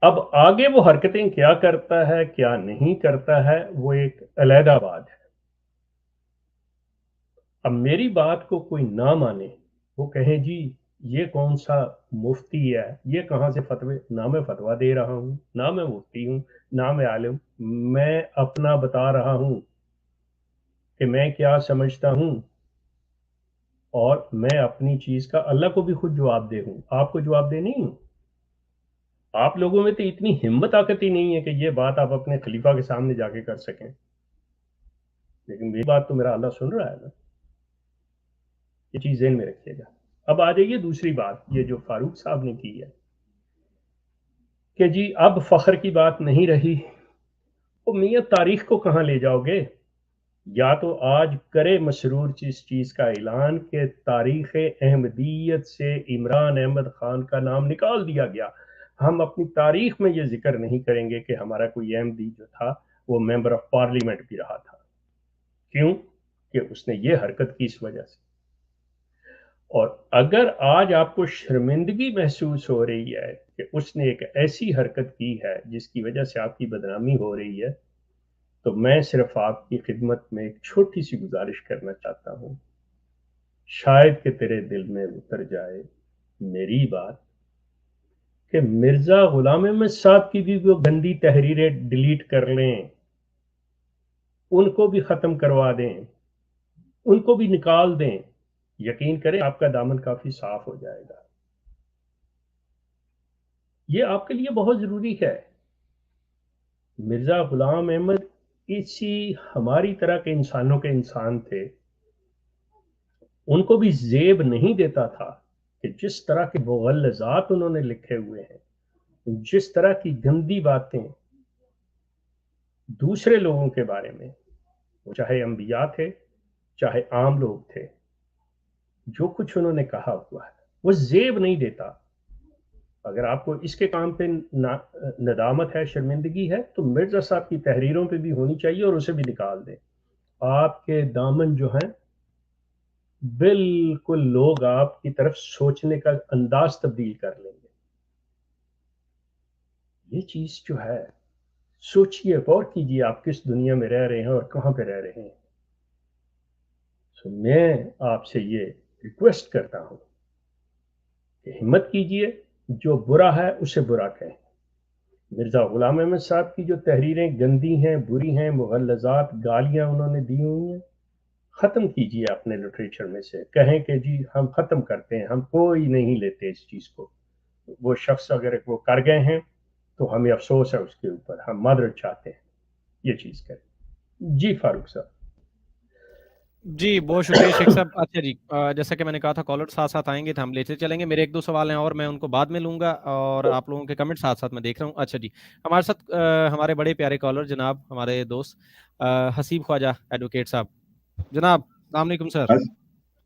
Speaker 1: اب آگے وہ حرکتیں کیا کرتا ہے کیا نہیں کرتا ہے وہ ایک علیحدہ بات ہے. اب میری بات کو کوئی نہ مانے، وہ کہیں جی یہ کون سا مفتی ہے، یہ کہاں سے فتوی، نہ میں فتویٰ دے رہا ہوں، نہ میں مفتی ہوں، نہ میں عالم، میں اپنا بتا رہا ہوں کہ میں کیا سمجھتا ہوں، اور میں اپنی چیز کا اللہ کو بھی خود جواب دے ہوں، آپ کو جواب دے نہیں ہوں. آپ لوگوں میں تو اتنی ہمت طاقت ہی نہیں ہے کہ یہ بات آپ اپنے خلیفہ کے سامنے جا کے کر سکیں، لیکن میری بات تو میرا اللہ سن رہا ہے نا، یہ چیز ذہن میں رکھیے گا. اب آ جائیے دوسری بات، یہ جو فاروق صاحب نے کی ہے کہ جی اب فخر کی بات نہیں رہی، وہ میاں تاریخ کو کہاں لے جاؤ گے؟ یا تو آج کرے مسرور چیز کا اعلان کہ تاریخ احمدیت سے عمران احمد خان کا نام نکال دیا گیا، ہم اپنی تاریخ میں یہ ذکر نہیں کریں گے کہ ہمارا کوئی احمدی جو تھا وہ ممبر آف پارلیمنٹ بھی رہا تھا. کیوں؟ کہ اس نے یہ حرکت کی اس وجہ سے. اور اگر آج آپ کو شرمندگی محسوس ہو رہی ہے کہ اس نے ایک ایسی حرکت کی ہے جس کی وجہ سے آپ کی بدنامی ہو رہی ہے، تو میں صرف آپ کی خدمت میں ایک چھوٹی سی گزارش کرنا چاہتا ہوں، شاید کہ تیرے دل میں اتر جائے میری بات کہ مرزا غلام احمد صاحب کی بھی وہ گندی تحریریں ڈیلیٹ کر لیں، ان کو بھی ختم کروا دیں، ان کو بھی نکال دیں. یقین کریں آپ کا دامن کافی صاف ہو جائے گا. یہ آپ کے لیے بہت ضروری ہے. مرزا غلام احمد اسی ہماری طرح کے انسانوں کے انسان تھے. ان کو بھی زیب نہیں دیتا تھا کہ جس طرح کے مغلظات انہوں نے لکھے ہوئے ہیں، جس طرح کی گندی باتیں دوسرے لوگوں کے بارے میں، وہ چاہے انبیاء تھے چاہے عام لوگ تھے، جو کچھ انہوں نے کہا ہوا ہے وہ زیب نہیں دیتا. اگر آپ کو اس کے کام پہ ندامت ہے، شرمندگی ہے، تو مرزا صاحب کی تحریروں پہ بھی ہونی چاہیے اور اسے بھی نکال دیں. آپ کے دامن جو ہیں بالکل لوگ آپ کی طرف سوچنے کا انداز تبدیل کر لیں گے. یہ چیز جو ہے، سوچئے، غور کیجئے آپ کس دنیا میں رہ رہے ہیں اور کہاں پہ رہ رہے ہیں. میں آپ سے یہ ریکویسٹ کرتا ہوں کہ ہمت کیجئے، جو برا ہے اسے برا کہیں. مرزا غلام احمد صاحب کی جو تحریریں گندی ہیں، بری ہیں، مغلظات، گالیاں انہوں نے دی ہوئی ہیں، ختم کیجئے اپنے لٹریچر میں سے. کہیں کہ جی ہم ختم کرتے ہیں، ہم کوئی نہیں لیتے اس چیز کو. وہ شخص اگر وہ کر گئے ہیں تو ہمیں افسوس ہے اس کے اوپر، ہم معذرت چاہتے ہیں. یہ چیز کریں. جی فاروق صاحب.
Speaker 2: جی بہت شکریہ شیخ صاحب. اچھا جی، جیسا کہ میں نے کہا تھا کالر ساتھ ساتھ آئیں گے تو ہم لیتے چلیں گے. میرے ایک دو سوال ہیں اور میں ان کو بعد میں لوں گا، اور آپ لوگوں کے کمنٹ ساتھ ساتھ میں دیکھ رہا ہوں. اچھا جی، ہمارے ساتھ ہمارے بڑے پیارے کالر جناب ہمارے دوست حسیب خواجہ ایڈوکیٹ صاحب. جناب السلام علیکم سر.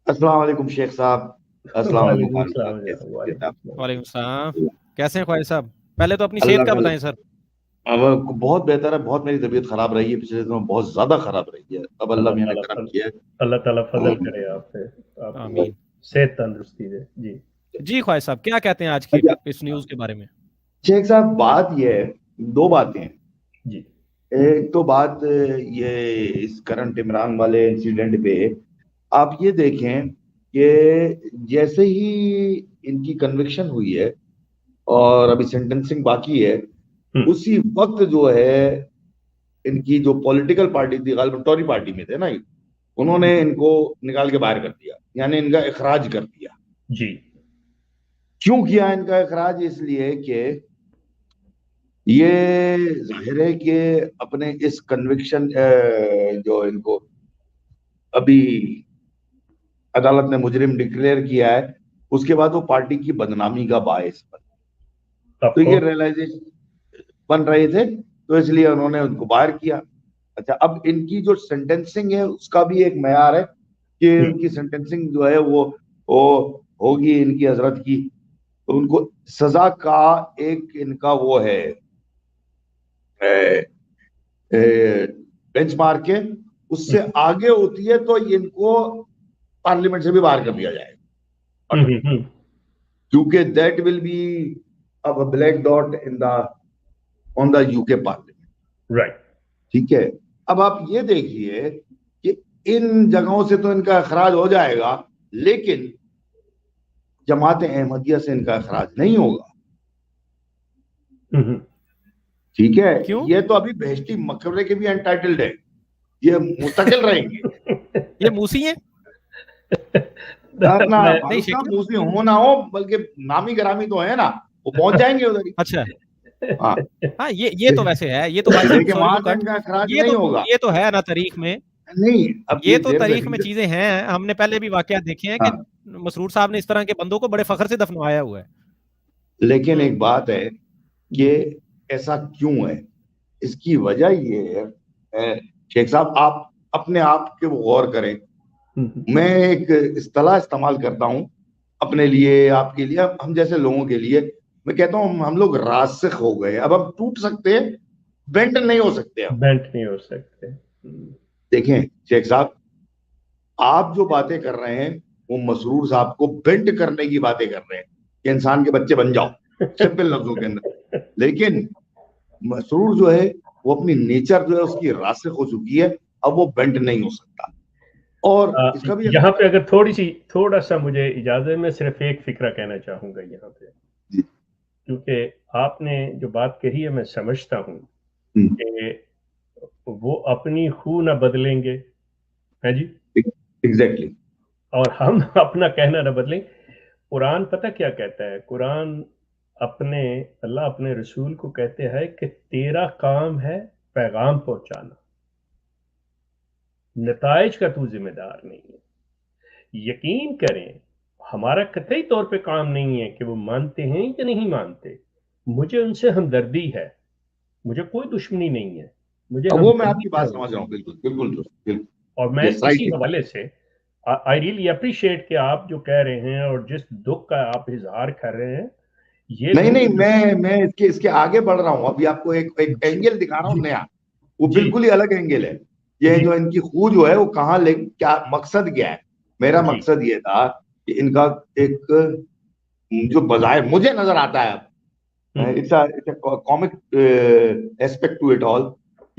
Speaker 3: السلام علیکم شیخ صاحب. السلام علیکم
Speaker 1: وعلیکم
Speaker 3: فاروق
Speaker 1: السلام.
Speaker 3: صاحب. کیسے ہیں
Speaker 1: وعلیکم
Speaker 3: آپ؟
Speaker 1: السلام.
Speaker 2: وعلیکم السلام. کیسے ہیں خواجہ صاحب؟ پہلے تو اپنی
Speaker 3: اللہ
Speaker 2: صحت کا
Speaker 3: کا
Speaker 2: بتائیں سر.
Speaker 3: بہت بہتر ہے. بہت میری طبیعت خراب رہی ہے پچھلے دنوں، بہت زیادہ خراب رہی ہے. اب اللہ میاں نے کرم کیا ہے.
Speaker 1: اللہ تعالیٰ فضل کرے آپ پہ، آپ کو
Speaker 2: آمین.
Speaker 1: صحت تندرستی دے. جی
Speaker 2: جی خواجہ صاحب کیا کہتے ہیں آج کی
Speaker 3: اچھا
Speaker 2: اس نیوز کے بارے میں؟
Speaker 3: شیخ صاحب، بات یہ ہے، دو باتیں ہیں.
Speaker 1: جی
Speaker 3: ایک تو بات یہ اس کرنٹ عمران والے انسیڈنٹ پہ آپ یہ دیکھیں کہ جیسے ہی ان کی کنوکشن ہوئی ہے اور ابھی سینٹنسنگ باقی ہے، اسی وقت جو ہے ان کی جو پولیٹیکل پارٹی تھی، غالباً ٹوری پارٹی میں تھے نا، انہوں نے ان کو نکال کے باہر کر دیا، یعنی ان کا اخراج کر دیا.
Speaker 1: جی.
Speaker 3: کیوں کیا ان کا اخراج؟ اس لیے کہ یہ ظاہر ہے کہ اپنے اس کنوکشن جو ان کو ابھی عدالت نے مجرم ڈکلیئر کیا ہے، اس کے بعد وہ پارٹی کی بدنامی کا باعث بن. تو یہ ریئلائزیشن بن رہے تھے، تو اس لیے انہوں نے ان کو باہر کیا. اچھا، اب ان کی جو سینٹنسنگ ہے اس کا بھی ایک معیار ہے کہ ان کی سینٹنسنگ جو ہے وہ ہوگی ان کی حضرت کی، تو ان کو سزا کا ایک ان کا وہ ہے بینچ مارک ہے، اس سے آگے ہوتی ہے تو ان کو پارلیمنٹ سے بھی باہر کر دیا جائے گا، کیونکہ that will be black dot on the U K parliament.
Speaker 1: Right.
Speaker 3: ٹھیک ہے. اب آپ یہ دیکھیے کہ ان جگہوں سے تو ان کا اخراج ہو جائے گا، لیکن جماعت احمدیہ سے ان کا اخراج نہیں ہوگا. ٹھیک ہے.
Speaker 2: کیوں؟
Speaker 3: یہ تو ابھی بہشتی مقبرے کے بھی انٹائٹلڈ ہے، یہ مستقل رہیں گے.
Speaker 2: یہ موسی ہیں؟
Speaker 3: نہیں، موسی ہو نہ ہو، بلکہ نامی گرامی تو ہے نا، وہ پہنچ جائیں گے ادھر ہی.
Speaker 2: اچھا
Speaker 3: ہاں،
Speaker 2: یہ تو ویسے ہے، یہ تو بھائی صاحب
Speaker 3: لیکن
Speaker 2: سوری
Speaker 3: وہاں
Speaker 2: ٹو
Speaker 3: سے ان
Speaker 2: کٹ،
Speaker 3: کا اخراج نہیں ہوگا.
Speaker 2: یہ تو ہے نا تاریخ میں،
Speaker 3: نہیں، اب
Speaker 2: یہ تو
Speaker 3: دیر
Speaker 2: تاریخ میں چیزیں ہیں. ہم نے پہلے بھی واقعات دیکھے ہیں کہ مسرور صاحب نے اس طرح کے بندوں کو بڑے فخر سے دفنوایا ہوا ہے.
Speaker 3: لیکن ایک بات ہے کہ ایسا کیوں ہے؟ اس کی وجہ یہ ہے شیخ صاحب، آپ اپنے آپ کے غور کریں. میں ایک اصطلاح استعمال کرتا ہوں اپنے لیے، آپ کے لیے، ہم جیسے لوگوں کے لیے. میں کہتا ہوں ہم لوگ راسخ ہو گئے، اب ہم ٹوٹ سکتے ہیں، بینٹ نہیں ہو سکتے.
Speaker 1: بینٹ نہیں ہو سکتے.
Speaker 3: دیکھیں شیخ صاحب، آپ جو باتیں کر رہے ہیں وہ مسرور صاحب کو بینٹ کرنے کی باتیں کر رہے ہیں کہ انسان کے بچے بن جاؤ، سمپل لفظوں کے اندر. لیکن مسرور جو ہے وہ اپنی نیچر جو ہے اس کی راسخ ہو چکی ہے، اب وہ بینٹ نہیں ہو سکتا. اور اس کا بھی
Speaker 1: یہاں پہ اگر تھوڑا سا مجھے اجازت ہے، میں صرف ایک فکرہ کہنا چاہوں گا یہاں پہ، کیونکہ آپ نے جو بات کہی ہے میں سمجھتا ہوں کہ وہ اپنی خو نہ بدلیں گے، ہے جی،
Speaker 3: ایگزیکٹلی،
Speaker 1: اور ہم اپنا کہنا نہ بدلیں. قرآن پتہ کیا کہتا ہے؟ قرآن اللہ اپنے رسول کو کہتے ہیں کہ تیرا کام ہے پیغام پہنچانا، نتائج کا تو ذمہ دار نہیں ہے. یقین کریں ہمارا قطعی طور پہ کام نہیں ہے کہ وہ مانتے ہیں یا نہیں مانتے. مجھے ان سے ہمدردی ہے، مجھے کوئی دشمنی نہیں ہے، مجھے
Speaker 3: وہ میں آپ
Speaker 1: ہمدردی
Speaker 3: کی بات
Speaker 1: ہے.
Speaker 3: سمجھ رہا ہوں، بالکل بالکل بالکل.
Speaker 1: اور میں اسی حوالے سے آئی ریئلی اپریشیٹ کہ آپ جو کہہ رہے ہیں اور جس دکھ کا آپ اظہار کر رہے ہیں، یہ
Speaker 3: نہیں میں اس کے آگے بڑھ رہا ہوں. ابھی آپ کو ایک اینگل دکھا رہا ہوں نیا، وہ بالکل ہی الگ اینگل ہے. یہ جو ان کی خو جو ہے وہ کہاں کیا مقصد کیا ہے. میرا مقصد یہ تھا کہ ان کا ایک جو بظاہر مجھے نظر آتا ہے comic aspect to it all,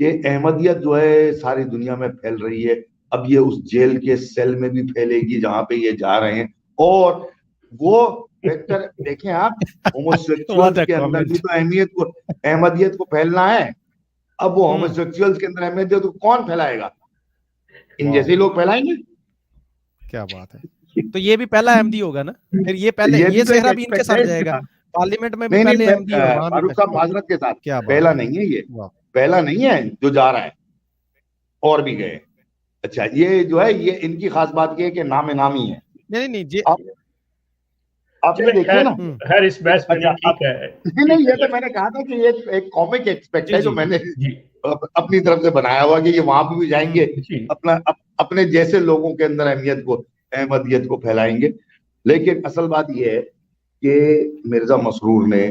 Speaker 3: کہ احمدیت جو ہے ساری دنیا میں پھیل رہی ہے. اب یہ اس جیل کے سیل میں بھی پھیلے گی جہاں پہ یہ جا رہے ہیں. اور وہ فیکٹر دیکھیں آپ، ہوموسیکسولز کے اندر بھی تو احمدیت کو پھیلنا ہے. اب وہ ہوموسیکسولز کے اندر احمدیت کو کون پھیلائے گا؟ ان جیسے لوگ پھیلائیں گے.
Speaker 2: کیا بات ہے، تو یہ بھی پہلا احمدی ہوگا نا پھر، یہ صحرا بھی ان کے ساتھ جائے گا پارلیمنٹ میں بھی پہلے احمدی اور وہاں بھی.
Speaker 3: فاروق صاحب معذرت کے ساتھ پہلا نہیں ہے، یہ پہلا نہیں ہے جو جا رہا ہے، اور بھی گئے. اچھا یہ جو ہے یہ ان کی خاص بات یہ ہے کہ نام نامی ہے.
Speaker 2: نہیں
Speaker 3: آپ نے دیکھیے نا،
Speaker 1: خیر اس بحث میں ٹھیک ہے.
Speaker 3: نہیں یہ تو میں نے کہا تھا کہ یہ ایک کامک ایکسپیکٹ ہے جو میں نے اپنی طرف سے بنایا ہوا کہ یہ وہاں پہ بھی جائیں گے، اپنے جیسے لوگوں کے اندر احمدیت کو پھیلائیں گے. لیکن اصل بات یہ ہے کہ مرزا مسرور نے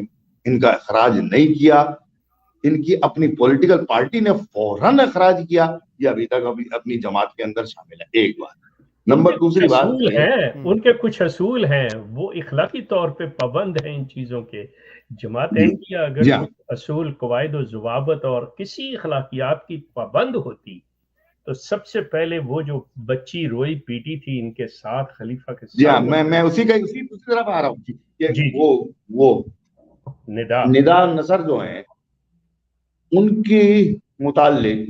Speaker 3: ان کا اخراج نہیں کیا. ان کی اپنی پولیٹیکل پارٹی نے فوراً اخراج کیا. یہ ابھی تک اپنی جماعت کے اندر شامل ہے. ایک بات. نمبر دوسری بات،
Speaker 1: ان کے کچھ اصول ہیں، وہ اخلاقی طور پہ پابند ہیں ان چیزوں کے. جماعت احمدیہ اگر اصول، قواعد و ضوابط اور کسی اخلاقیات کی پابند ہوتی تو سب سے پہلے وہ جو بچی روئی پیٹی تھی ان کے ساتھ خلیفہ کے ساتھ،
Speaker 3: میں اسی طرف آ رہا ہوں کہ وہ ندا نصر جو ہیں ان کے متعلق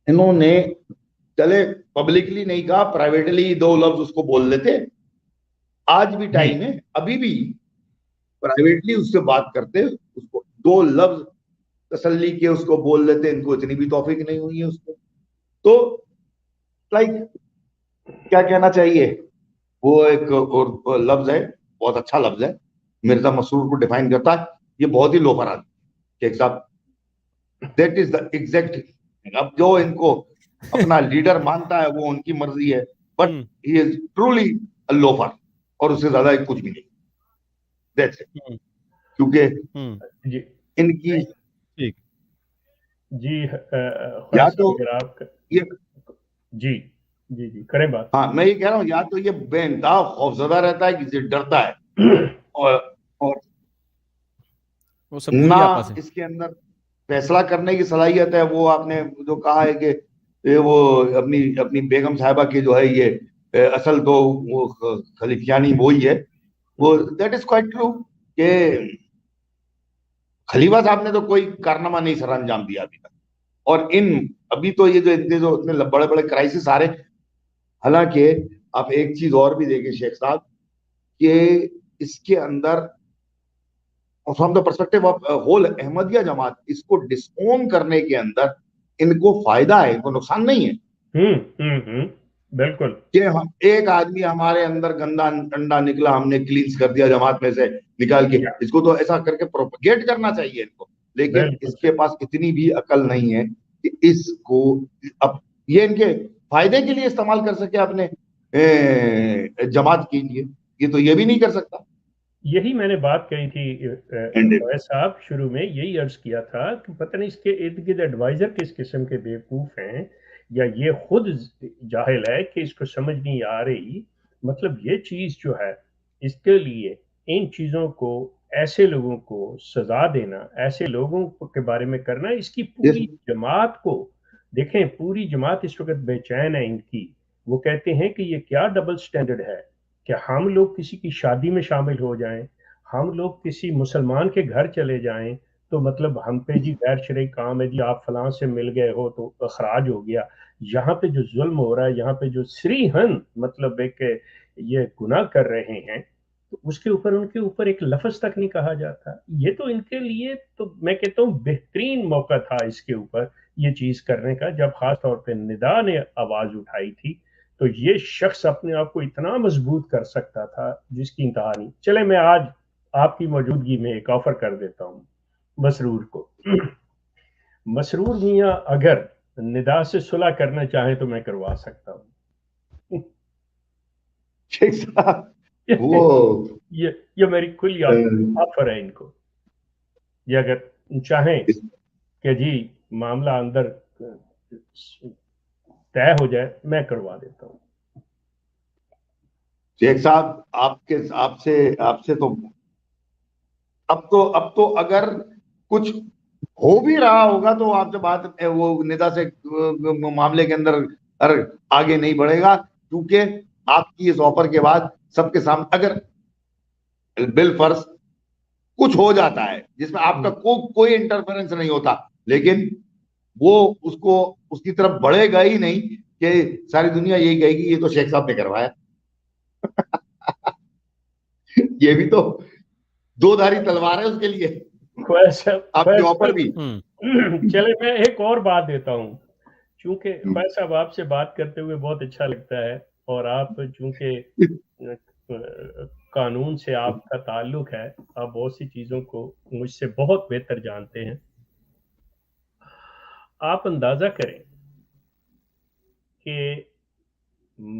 Speaker 3: انہوں نے چلے پبلکلی نہیں کہا، پرائیویٹلی 2 لفظ اس کو بول لیتے. آج بھی ٹائم ہے، ابھی بھی پرائیویٹلی اس سے بات کرتے، اس کو 2 لفظ تسلی کے اس کو بول لیتے. ان کو اتنی بھی توفیق نہیں ہوئی ہے اس کو. تو لائک کیا کہنا چاہیے، وہ ایک لفظ ہے، بہت اچھا لفظ ہے، مرزا مسرور کو ڈیفائن کرتا ہے. یہ بہت ہی لوفر آدمی کہ صاحب دیٹ از دا ایگزیکٹ. اب جو ان کو اپنا لیڈر مانتا ہے وہ ان کی مرضی ہے، but he is truly a loafer, اور اس سے زیادہ کچھ بھی نہیں. That's it. کیونکہ ان کی یا تو
Speaker 1: جی کریں بات.
Speaker 3: ہاں میں یہ کہہ رہا ہوں، یا تو یہ بے انتہا خوفزدہ رہتا ہے، کسی ڈرتا ہے، اور نہ اس کے اندر فیصلہ کرنے کی صلاحیت ہے. وہ آپ نے جو کہا ہے کہ وہ اپنی بیگم صاحبہ کی جو ہے یہ اصل تو وہ خلیفیانی وہی ہے. وہ دیٹ از کوائٹ ٹرو کہ خلیفہ صاحب نے تو کوئی کارنامہ نہیں سر انجام دیا ابھی تک. اور ابھی تو یہ جو اتنے بڑے بڑے کرائسس آ رہے. حالانکہ آپ ایک چیز اور بھی دیکھیں شیخ صاحب، کہ اس کے اندر from the perspective of whole Ahmadiyya Jamaat, اس کو ڈس اون کرنے کے اندر ان کو فائدہ ہے، ان کو نقصان نہیں ہے.
Speaker 1: بالکل
Speaker 3: کہ ایک آدمی ہمارے اندر گندا انڈا نکلا، ہم نے کلینز کر دیا جماعت میں سے نکال کے، اس کو تو ایسا کر کے پروپیگیٹ کرنا چاہیے ان کو. لیکن اس کے پاس اتنی بھی عقل نہیں ہے کہ اس کو اب یہ ان کے فائدے کے لیے استعمال کر سکے اپنے جماعت کے لیے. یہ تو یہ بھی نہیں کر سکتا.
Speaker 1: یہی میں نے بات کہی تھی صاحب شروع میں، یہی عرض کیا تھا کہ پتہ نہیں اس کے ارد گرد ایڈوائزر کس قسم کے بیوقوف ہیں. یا یہ خود جاہل ہے کہ اس کو سمجھ نہیں آ رہی. مطلب یہ چیز جو ہے اس کے لیے ان چیزوں کو ایسے لوگوں کو سزا دینا, ایسے لوگوں کے بارے میں کرنا, اس کی پوری جماعت کو دیکھیں, پوری جماعت اس وقت بے چین ہے ان کی. وہ کہتے ہیں کہ یہ کیا ڈبل سٹینڈرڈ ہے کہ ہم لوگ کسی کی شادی میں شامل ہو جائیں, ہم لوگ کسی مسلمان کے گھر چلے جائیں تو مطلب ہم پہ جی غیر شرعی کام ہے, جی آپ فلاں سے مل گئے ہو تو اخراج ہو گیا. یہاں پہ جو ظلم ہو رہا ہے, یہاں پہ جو سریحن مطلب ایک یہ گناہ کر رہے ہیں, تو اس کے اوپر ان کے اوپر ایک لفظ تک نہیں کہا جاتا. یہ تو ان کے لیے تو میں کہتا ہوں بہترین موقع تھا اس کے اوپر یہ چیز کرنے کا, جب خاص طور پہ ندا نے آواز اٹھائی تھی. تو یہ شخص اپنے آپ کو اتنا مضبوط کر سکتا تھا جس کی انتہا نہیں. چلے میں آج آپ کی موجودگی میں ایک آفر کر دیتا ہوں مسرور کو. مسرور میاں اگر ندا سے صلح کرنا چاہیں تو میں کروا سکتا ہوں.
Speaker 3: شیخ صاحب وہ
Speaker 1: یہ میری کھلی آفر ہے ان کو. یہ اگر چاہیں کہ جی معاملہ اندر طے ہو جائے, میں کروا دیتا ہوں.
Speaker 3: شیخ صاحب آپ سے تو اب تو اگر کچھ ہو بھی رہا ہوگا تو آپ سے بات وہ ندا سے معاملے کے اندر آگے نہیں بڑھے گا, کیونکہ آپ کی اس آفر کے بعد سب کے سامنے اگر بالفرض کچھ ہو جاتا ہے جس میں آپ کا کوئی انٹرفیرنس نہیں ہوتا, لیکن وہ اس کی طرف بڑھے گا ہی نہیں کہ ساری دنیا یہی کہے گی یہ تو شیخ صاحب نے کروایا. یہ بھی تو دو دھاری تلوار ہے اس کے لیے آپ کی آفر بھی.
Speaker 1: چلے میں ایک اور بات دیتا ہوں, چونکہ خواہ صاحب آپ سے بات کرتے ہوئے بہت اچھا لگتا ہے, اور آپ چونکہ قانون سے آپ کا تعلق ہے, آپ بہت سی چیزوں کو مجھ سے بہت بہتر جانتے ہیں. آپ اندازہ کریں کہ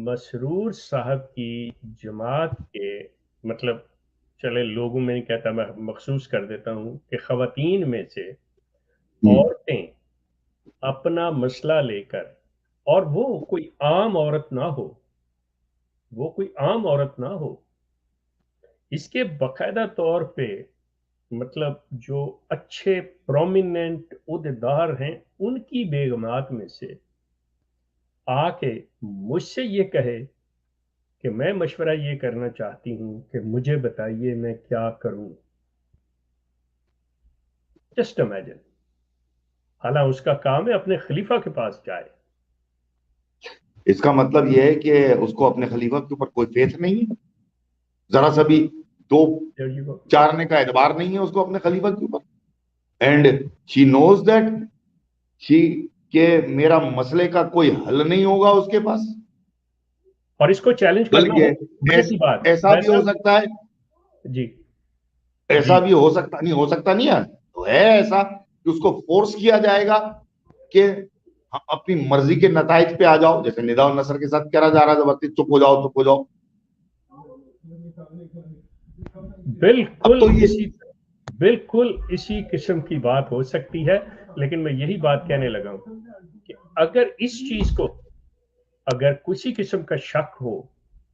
Speaker 1: مسرور صاحب کی جماعت کے مطلب چلے لوگوں میں نہیں کہتا, میں مخصوص کر دیتا ہوں کہ خواتین میں سے عورتیں اپنا مسئلہ لے کر, اور وہ کوئی عام عورت نہ ہو, وہ کوئی عام عورت نہ ہو, اس کے باقاعدہ طور پہ مطلب جو اچھے پرومیننٹ عہدیدار ہیں ان کی بیگمات میں سے آ کے مجھ سے یہ کہے کہ میں مشورہ یہ کرنا چاہتی ہوں کہ مجھے بتائیے میں کیا کروں. Just imagine. حالانکہ اس کا کام ہے اپنے خلیفہ کے پاس جائے.
Speaker 3: اس کا مطلب یہ ہے کہ اس کو اپنے خلیفہ کے اوپر کوئی فیتھ نہیں ہے, ذرا سا بھی دو چارنے کا اعتبار نہیں ہے اس کو اپنے خلیفہ کے اوپر. اینڈ شی نوز دیٹ کہ میرا مسئلے کا کوئی حل نہیں ہوگا اس کے پاس,
Speaker 1: اور اس کو چیلنج کرنا ہے.
Speaker 3: ایسا بھی ہو سکتا ہے
Speaker 1: جی,
Speaker 3: ایسا بھی ہو سکتا نہیں ہے, تو ہے ایسا کہ اس کو فورس کیا جائے گا کہ اپنی مرضی کے نتائج پہ آ جاؤ, جیسے ندا النصر کے ساتھ کرا جا رہا تھا, وقت چپ ہو جاؤ.
Speaker 1: بالکل اسی قسم کی بات ہو سکتی ہے. لیکن میں یہی بات کہنے لگا ہوں کہ اگر اس چیز کو اگر کسی قسم کا شک ہو,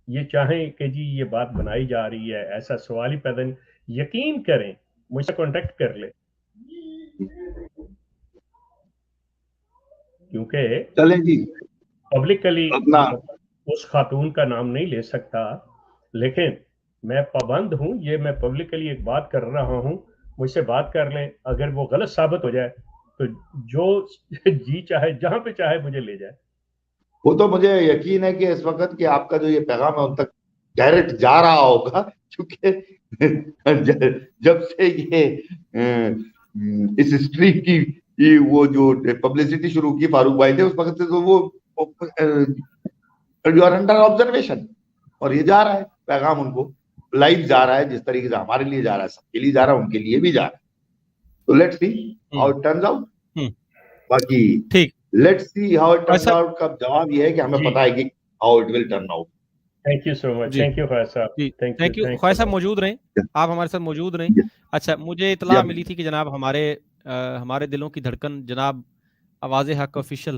Speaker 1: یہ چاہیں کہ جی یہ بات بنائی جا رہی ہے, ایسا سوال ہی پیدا نہیں, یقین کریں مجھ سے کانٹیکٹ کر لے, کیونکہ
Speaker 3: چلیں جی
Speaker 1: پبلکلی
Speaker 3: اپنا
Speaker 1: اس خاتون کا نام نہیں لے سکتا, لیکن میں پابند ہوں, یہ میں پبلکلی ایک بات کر رہا ہوں, مجھ سے بات کر لیں. اگر وہ غلط ثابت ہو جائے تو جو جی چاہے جہاں پہ چاہے مجھے لے جائے.
Speaker 3: وہ تو مجھے یقین ہے کہ اس وقت کہ آپ کا جو یہ پیغام ہے ان تک ڈائریکٹ جا رہا ہوگا, کیونکہ جب سے یہ اس ہسٹری کی وہ جو پبلسٹی شروع کی فاروق بھائی نے, اس وقت سے تو وہ یو آر انڈر آبزرویشن, اور یہ جا رہا ہے پیغام ان کو لائیو جا رہا ہے, جس طریقے سے ہمارے لیے جا رہا ہے, سب کے لیے جا رہا ہے, ان کے لیے بھی جا رہا ہے. تو let's see how it turns out. باقی
Speaker 2: ٹھیک,
Speaker 3: let's see how it turns out کا جواب یہ ہے کہ ہمیں پتہ ہے کہ how it will turn out.
Speaker 1: Thank you so much. Thank you Khwaja صاحب.
Speaker 2: تھینک یو خواجہ صاحب, موجود رہیں آپ ہمارے ساتھ موجود رہیں. اچھا, مجھے اطلاع ملی تھی کہ جناب ہمارے دلوں کی دھڑکن جناب آواز حق official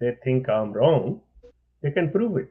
Speaker 1: they think I'm wrong, they can prove it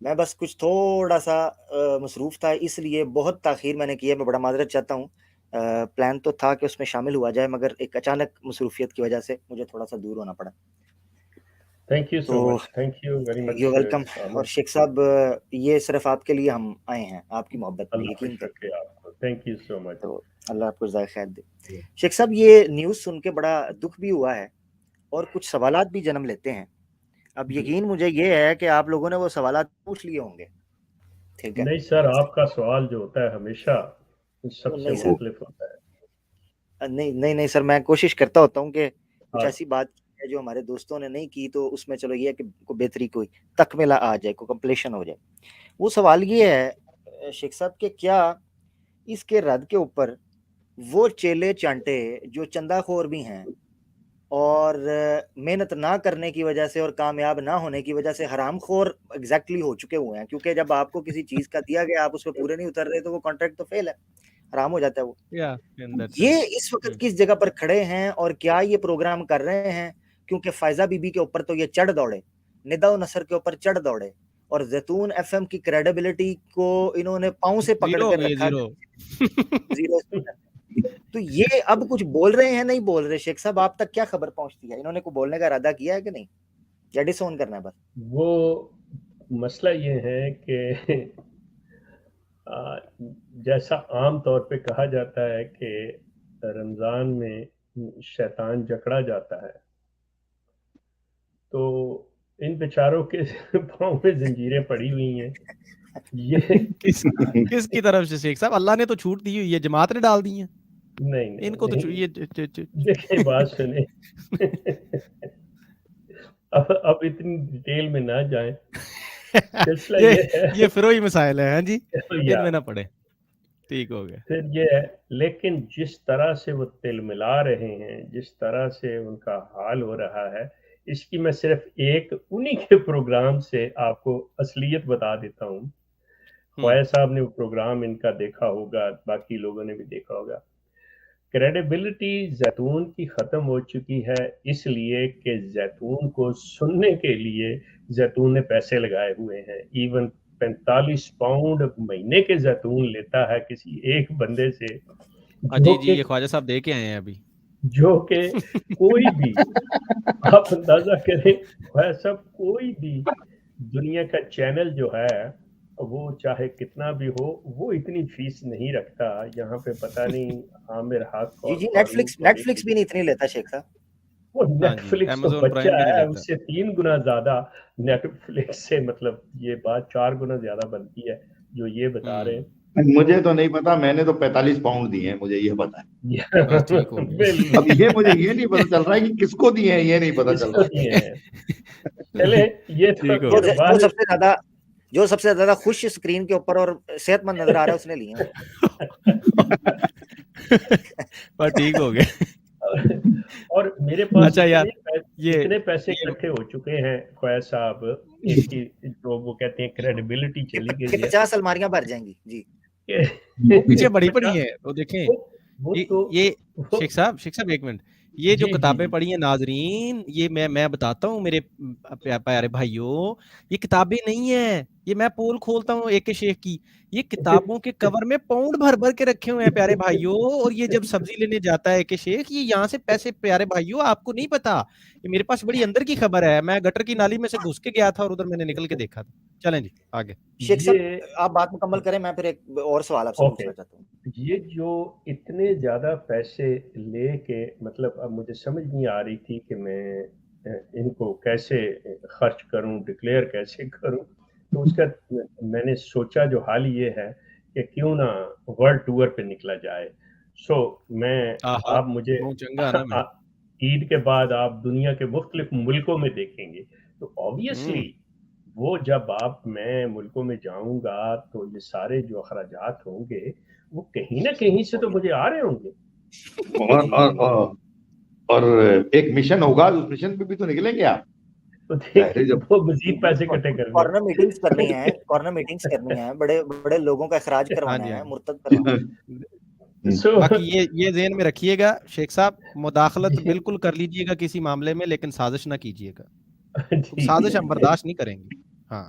Speaker 4: میں بس کچھ تھوڑا سا مصروف تھا، اس لیے بہت تاخیر میں نے کی ہے، میں بڑا معذرت چاہتا ہوں. پلان تو تھا کہ اس میں شامل ہوا جائے، مگر ایک اچانک مصروفیت کی وجہ سے مجھے تھوڑا سا دور ہونا پڑا.
Speaker 1: Thank you so much, thank you very much.
Speaker 4: You welcome. اور شیخ صاحب یہ صرف آپ کے لیے ہم آئے ہیں، آپ کی محبت میں،
Speaker 1: اللہ کا
Speaker 4: یقین کریں.
Speaker 1: شکریہ آپ کو، تھینک یو سو مچ.
Speaker 4: تو اللہ آپ کو جزائے خیر دے. شیخ صاحب یہ نیوز سن کے بڑا دکھ بھی ہوا ہے اور کچھ سوالات بھی جنم لیتے ہیں. اب یقین مجھے یہ ہے کہ آپ لوگوں نے وہ سوالات پوچھ لیے ہوں گے، ٹھیک ہے؟
Speaker 1: نہیں سر، آپ کا سوال جو ہوتا ہے ہمیشہ سب سے
Speaker 4: نہیں سر،
Speaker 1: مختلف ہوتا ہے.
Speaker 4: نہیں سر، میں کوشش کرتا ہوتا ہوں کہ کچھ
Speaker 1: ہاں.
Speaker 4: ایسی بات ہے جو ہمارے دوستوں نے نہیں کی تو اس میں چلو یہ ہے کہ کوئی بہتری، کوئی تکملہ آ جائے، کوئی کمپلیشن ہو جائے. وہ سوال یہ ہے شیخ صاحب کہ کیا اس کے رد کے اوپر وہ چیلے چانٹے جو چندہ خور بھی ہیں اور محنت نہ کرنے کی وجہ سے اور کامیاب نہ ہونے کی وجہ سے حرام خور ایگزیکٹلی ہو چکے ہوئے ہیں، کیونکہ جب آپ کو کسی چیز کا دیا گیا آپ اس پہ پورے نہیں اتر رہے تو وہ کانٹریکٹ تو فیل ہے، حرام ہو جاتا ہے وہ. یہ اس وقت کس جگہ پر کھڑے ہیں اور کیا یہ پروگرام کر رہے ہیں؟ کیونکہ فائزہ بی بی کے اوپر تو یہ چڑھ دوڑے، ندا و نصر کے اوپر چڑھ دوڑے، اور زیتون ایف ایم کی کریڈیبلٹی کو انہوں نے پاؤں سے پکڑ کے رکھا. زیرو. تو یہ اب کچھ بول رہے ہیں نہیں بول رہے، شیخ صاحب آپ تک کیا خبر پہنچتی ہے؟ انہوں نے کوئی بولنے کا ارادہ کیا ہے کہ نہیں، یا ڈس اون کرنا ہے بس؟
Speaker 1: وہ مسئلہ یہ ہے کہ جیسا عام طور پہ کہا جاتا ہے کہ رمضان میں شیطان جکڑا جاتا ہے، تو ان بیچاروں کے پاؤں میں زنجیریں پڑی ہوئی ہیں. یہ
Speaker 2: کس کی طرف سے شیخ صاحب؟ اللہ نے تو چھوٹ دی ہوئی ہے، جماعت نے ڈال دی ہیں.
Speaker 1: نہیں
Speaker 2: ان کو تو
Speaker 1: دیکھیں بات سنیں، اب اتنی ڈیٹیل میں نہ جائیں.
Speaker 2: یہ فروئی مسائل ہے. ہاں جی، ان میں نہ پڑے، ٹھیک ہو گیا.
Speaker 1: پھر یہ ہے، لیکن جس طرح سے وہ تل ملا رہے ہیں، جس طرح سے ان کا حال ہو رہا ہے، اس کی میں صرف ایک انہی کے پروگرام سے آپ کو اصلیت بتا دیتا ہوں. خواجہ صاحب نے وہ پروگرام ان کا دیکھا ہوگا، باقی لوگوں نے بھی دیکھا ہوگا. کریڈیبلٹی زیتون کی ختم ہو چکی ہے، اس لیے کہ زیتون کو سننے کے لیے زیتون نے پیسے لگائے ہوئے ہیں. ایون 45 پاؤنڈ مہینے کے زیتون لیتا ہے کسی ایک بندے سے.
Speaker 2: جی یہ خواجہ صاحب دے کے آئے ہیں ابھی،
Speaker 1: جو کہ کوئی بھی آپ اندازہ کریں، خواجہ صاحب کوئی بھی دنیا کا چینل جو ہے وہ چاہے کتنا بھی ہو، وہ اتنی فیس نہیں رکھتا. یہاں پہ پتہ نہیں عامر حق
Speaker 4: جی نیٹ فلکس بھی نہیں اتنی لیتا شیخ صاحب.
Speaker 1: وہ نیٹ فلکس تو بچہ ہے، اس سے 3 گنا زیادہ نیٹ فلکس سے، مطلب یہ بات 4 گنا زیادہ بنتی ہے جو یہ بتا رہے ہیں.
Speaker 3: مجھے تو نہیں پتا، میں نے تو 45 پاؤنڈ دیے ہیں، مجھے یہ پتا ہے. اب یہ مجھے یہ نہیں پتا چل رہا ہے کہ کس کو دیے ہیں، یہ نہیں پتا چل رہا ہے.
Speaker 1: چلے یہ
Speaker 4: جو سب سے زیادہ خوش اسکرین کے اوپر اور صحت مند نظر آ رہا ہے اس نے لیے
Speaker 1: ہیں.
Speaker 2: ٹھیک ہو گیا.
Speaker 1: اور میرے پاس اتنے پیسے اکٹھے ہو چکے ہیں خواجہ صاحب، اس کی جو وہ کہتے ہیں کریڈیبلٹی چلی گئی ہے،
Speaker 4: 50 الماریاں بھر جائیں گی. جی
Speaker 2: پیچھے بڑی پڑی ہیں وہ دیکھیں. یہ شیخ صاحب ایک منٹ، یہ جو کتابیں پڑھی ہیں ناظرین، یہ میں بتاتا ہوں میرے پیارے بھائیوں، یہ کتابیں نہیں ہیں. یہ میں پول کھولتا ہوں اے کے شیخ کی، یہ کتابوں کے کور میں پاؤنڈ بھر بھر کے رکھے ہوئے ہیں پیارے بھائیوں. اور یہ جب سبزی لینے جاتا ہے اے کے شیخ، یہ یہاں سے پیسے، پیارے بھائیوں آپ کو نہیں پتا، یہ میرے پاس بڑی اندر کی خبر ہے. میں گٹر کی نالی میں سے گھس کے گیا تھا اور ادھر میں نے نکل کے دیکھا تھا. چلیں جی آگے.
Speaker 4: شیخ صاحب آپ بات مکمل کریں، میں پھر ایک اور سوال آپ سے پوچھنا چاہتا ہوں.
Speaker 1: یہ جو اتنے زیادہ پیسے لے کے، مطلب اب مجھے سمجھ نہیں آ رہی تھی کہ میں ان کو کیسے خرچ کروں، ڈکلیئر کیسے کروں. تو اس کا میں نے سوچا جو حال یہ ہے کہ کیوں نہ ورلڈ ٹور پہ نکلا جائے. میں آپ مجھے عید کے بعد آپ دنیا کے مختلف ملکوں میں دیکھیں گے، تو آبویسلی وہ جب میں ملکوں میں جاؤں گا تو یہ سارے جو اخراجات ہوں گے وہ کہیں نہ کہیں سے تو مجھے آ رہے ہوں گے.
Speaker 3: اور ایک مشن ہوگا، اس مشن پہ بھی تو نکلیں گے آپ.
Speaker 1: وہ مزید پیسے کٹے کرنے،
Speaker 4: کارنر میٹنگز کرنی ہیں، بڑے بڑے لوگوں کا اخراج کروانا ہے، مرتد کروانا ہے.
Speaker 2: باقی یہ ذہن میں رکھیے گا شیخ صاحب، مداخلت بالکل کر لیجئے گا کسی معاملے میں، لیکن سازش نہ کیجئے گا. سازش ہم برداشت نہیں کریں گے. ہاں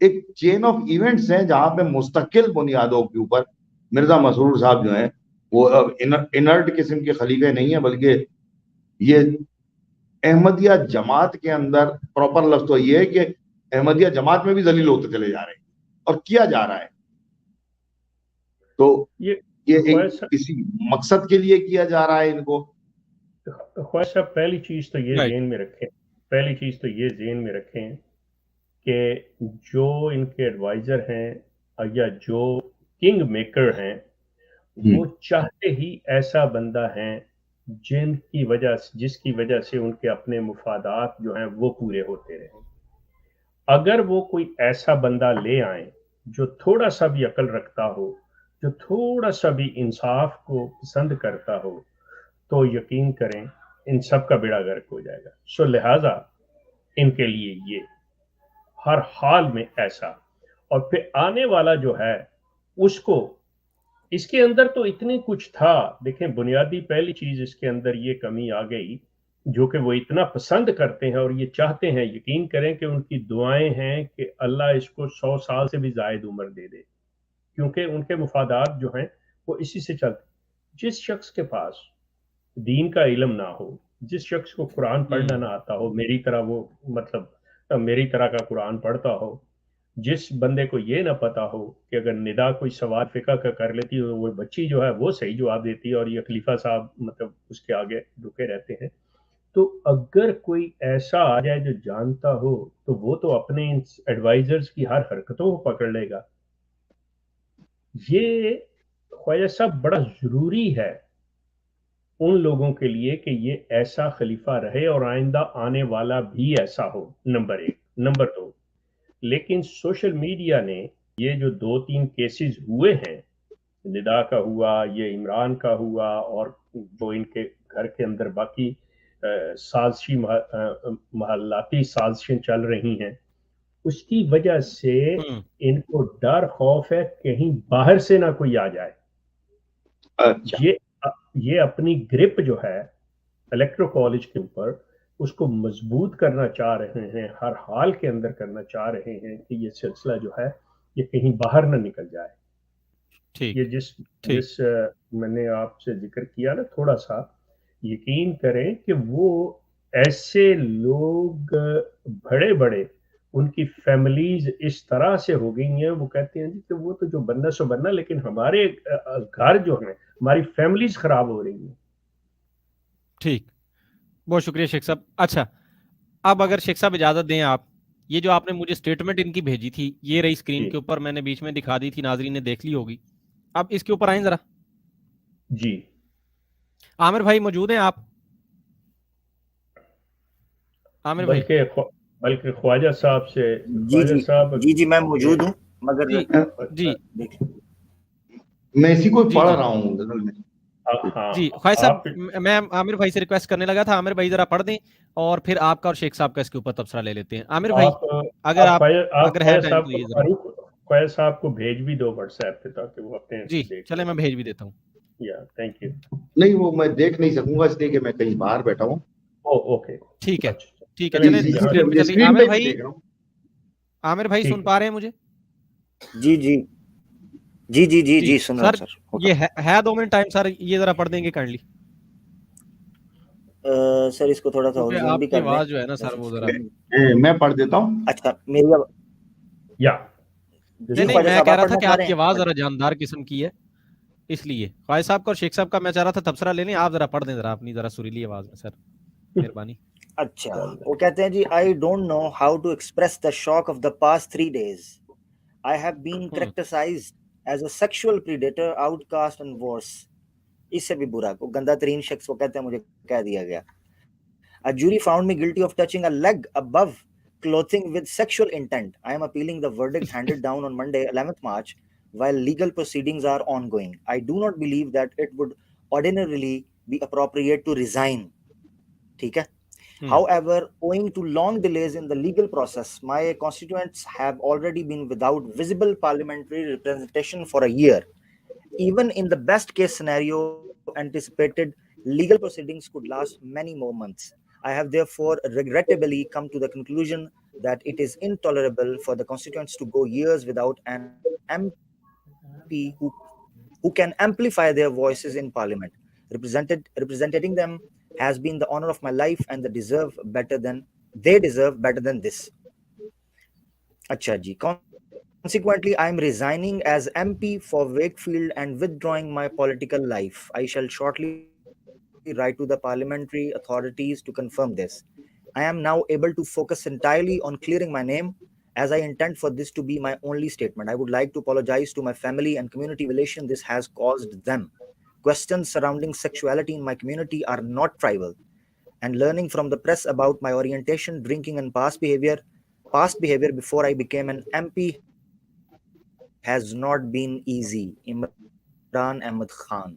Speaker 3: ایک چین آف ایونٹس ہیں جہاں پہ مستقل بنیادوں کے اوپر مرزا مسرور صاحب جو ہیں وہ انرٹ قسم کے خلیفے نہیں ہیں، بلکہ یہ احمدیہ جماعت کے اندر پراپر لفظ تو یہ ہے کہ احمدیہ جماعت میں بھی ذلیل ہوتے چلے جا رہے ہیں اور کیا جا رہا ہے. تو یہ ایک کسی مقصد کے لیے کیا جا رہا ہے ان کو.
Speaker 1: خواجہ صاحب پہلی چیز تو یہ ذہن میں رکھیں کہ جو ان کے ایڈوائزر ہیں یا جو کنگ میکر ہیں وہ چاہتے ہی ایسا بندہ ہیں جس کی وجہ سے ان کے اپنے مفادات جو ہیں وہ پورے ہوتے رہیں. اگر وہ کوئی ایسا بندہ لے آئیں جو تھوڑا سا بھی عقل رکھتا ہو، جو تھوڑا سا بھی انصاف کو پسند کرتا ہو، تو یقین کریں ان سب کا بیڑا غرق ہو جائے گا. سو لہٰذا ان کے لیے یہ ہر حال میں ایسا، اور پھر آنے والا جو ہے اس کے اندر تو اتنے کچھ تھا. دیکھیں بنیادی پہلی چیز اس کے اندر یہ کمی آ گئی جو کہ وہ اتنا پسند کرتے ہیں اور یہ چاہتے ہیں، یقین کریں کہ ان کی دعائیں ہیں کہ اللہ اس کو 100 سال سے بھی زائد عمر دے دے، کیونکہ ان کے مفادات جو ہیں وہ اسی سے چلتے. جس شخص کے پاس دین کا علم نہ ہو، جس شخص کو قرآن پڑھنا نہ آتا ہو، میری طرح کا قرآن پڑھتا ہو، جس بندے کو یہ نہ پتا ہو کہ اگر ندا کوئی سوال فقہ کا کر لیتی ہے وہ بچی جو ہے وہ صحیح جواب دیتی ہے اور یہ خلیفہ صاحب اس کے آگے رکے رہتے ہیں. تو اگر کوئی ایسا آ جائے جو جانتا ہو تو وہ تو اپنے ایڈوائزرز کی ہر حرکتوں کو پکڑ لے گا. یہ خواجہ صاحب بڑا ضروری ہے ان لوگوں کے لیے کہ یہ ایسا خلیفہ رہے اور آئندہ آنے والا بھی ایسا ہو، نمبر 1. نمبر 2، لیکن سوشل میڈیا نے یہ جو 2-3 کیسز ہوئے ہیں، ندا کا ہوا، یہ عمران کا ہوا، اور جو ان کے گھر کے اندر باقی سازشی محلاتی سازشیں چل رہی ہیں، اس کی وجہ سے ان کو ڈر خوف ہے کہیں باہر سے نہ کوئی آ جائے. یہ اپنی گرپ جو ہے الیکٹرو کالج کے اوپر اس کو مضبوط کرنا چاہ رہے ہیں، ہر حال کے اندر کرنا چاہ رہے ہیں کہ یہ سلسلہ جو ہے یہ کہیں باہر نہ نکل جائے. یہ جس میں نے آپ سے ذکر کیا نا تھوڑا سا، یقین کریں کہ وہ ایسے لوگ بڑے ان کی فیملیز اس طرح سے ہو گئی ہیں، وہ کہتے ہیں کہ وہ تو جو بننا سو بننا، لیکن ہمارے گھر جو ہیں، ہماری فیملیز خراب ہو رہی ہیں.
Speaker 2: ٹھیک، بہت شکریہ شیخ صاحب. اچھا، اب اگر شیخ صاحب اجازت دیں، آپ یہ جو آپ نے مجھے سٹیٹمنٹ ان کی بھیجی تھی یہ رہی اسکرین کے اوپر، میں نے بیچ میں دکھا دی تھی، ناظرین نے دیکھ لی ہوگی. اب اس کے اوپر آئیں ذرا.
Speaker 1: جی
Speaker 2: عامر بھائی موجود ہیں آپ؟ عامر بھائی
Speaker 1: بلکہ خواجہ صاحب سے
Speaker 4: جی میں موجود ہوں، مگر
Speaker 2: جی
Speaker 3: میں اسی کو پڑھ رہا ہوں.
Speaker 2: جی خواجہ صاحب، میں عامر بھائی سے ریکویسٹ کرنے لگا تھا، عامر بھائی ذرا پڑھ دیں اور پھر آپ کا اور شیخ صاحب کا اس کے اوپر تبصرہ لے لیتے ہیں. عامر بھائی اگر ہے ٹائم تو یہ ذرا
Speaker 1: خواجہ صاحب کو بھیج بھی دو واٹس ایپ پہ تاکہ وہ اپنے.
Speaker 2: جی چلے میں بھیج بھی دیتا ہوں.
Speaker 1: Thank you.
Speaker 3: نہیں وہ میں دیکھ نہیں سکوں گا اس لیے کہ میں کہیں باہر بیٹھا ہوں.
Speaker 1: اوکے
Speaker 2: ٹھیک ہے چلیں. عامر بھائی سن پا رہے ہیں مجھے؟
Speaker 4: جی سن رہا ہوں سر.
Speaker 2: یہ ہے 2 منٹ ٹائم سر، یہ ذرا پڑھ دیں گے کائنڈلی
Speaker 4: سر. اس کو تھوڑا سا
Speaker 2: آپ کی آواز جو ہے نا سر وہ ذرا
Speaker 3: میں پڑھ دیتا ہوں.
Speaker 4: اچھا میری
Speaker 2: نہیں میں کہہ رہا تھا کہ آپ کی آواز ذرا جاندار قسم کی ہے، اس لیے خواجہ صاحب کا اور شیخ صاحب کا میں چاہ رہا تھا تبصرہ لے لیں. آپ ذرا پڑھ دیں ذرا اپنی ذرا سریلی آواز میں سر، مہربانی.
Speaker 4: اچھا وہ کہتے ہیں جی I don't know how to express the shock of the past 3 days. I have been characterized as a sexual predator, outcast and worse. اس سے بھی برا کو گندا ترین شخص کو کہتے ہیں مجھے کہہ دیا گیا. A jury found me guilty of touching a leg above clothing with sexual intent. I am appealing the verdict handed down on Monday 11th March while legal proceedings are ongoing. I do not believe that it would ordinarily be appropriate to resign. ٹھیک ہے. However, owing to long delays in the legal process, my constituents have already been without visible parliamentary representation for a year. Even in the best case scenario, anticipated legal proceedings could last many more months. I have therefore regrettably come to the conclusion that it is intolerable for the constituents to go years without an MP who can amplify their voices in parliament. Representing them has been the honor of my life, and they deserve better than this. Acha ji. Consequently, I am resigning as MP for Wakefield and withdrawing my political life. I shall shortly write to the parliamentary authorities to confirm this. I am now able to focus entirely on clearing my name, as I intend for this to be my only statement. I would like to apologize to my family and community relation this has caused them. Questions surrounding sexuality in my community are not trivial, and learning from the press about my orientation, drinking, and past behavior before I became an MP has not been easy. Imran Ahmed Khan,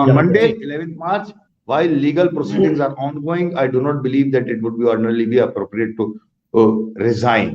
Speaker 3: on Monday 11th March while legal proceedings are ongoing I do not believe that it would be ordinarily be appropriate to resign।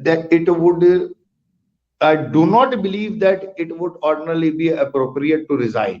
Speaker 3: that it would I do not believe that it would ordinarily be appropriate to resign,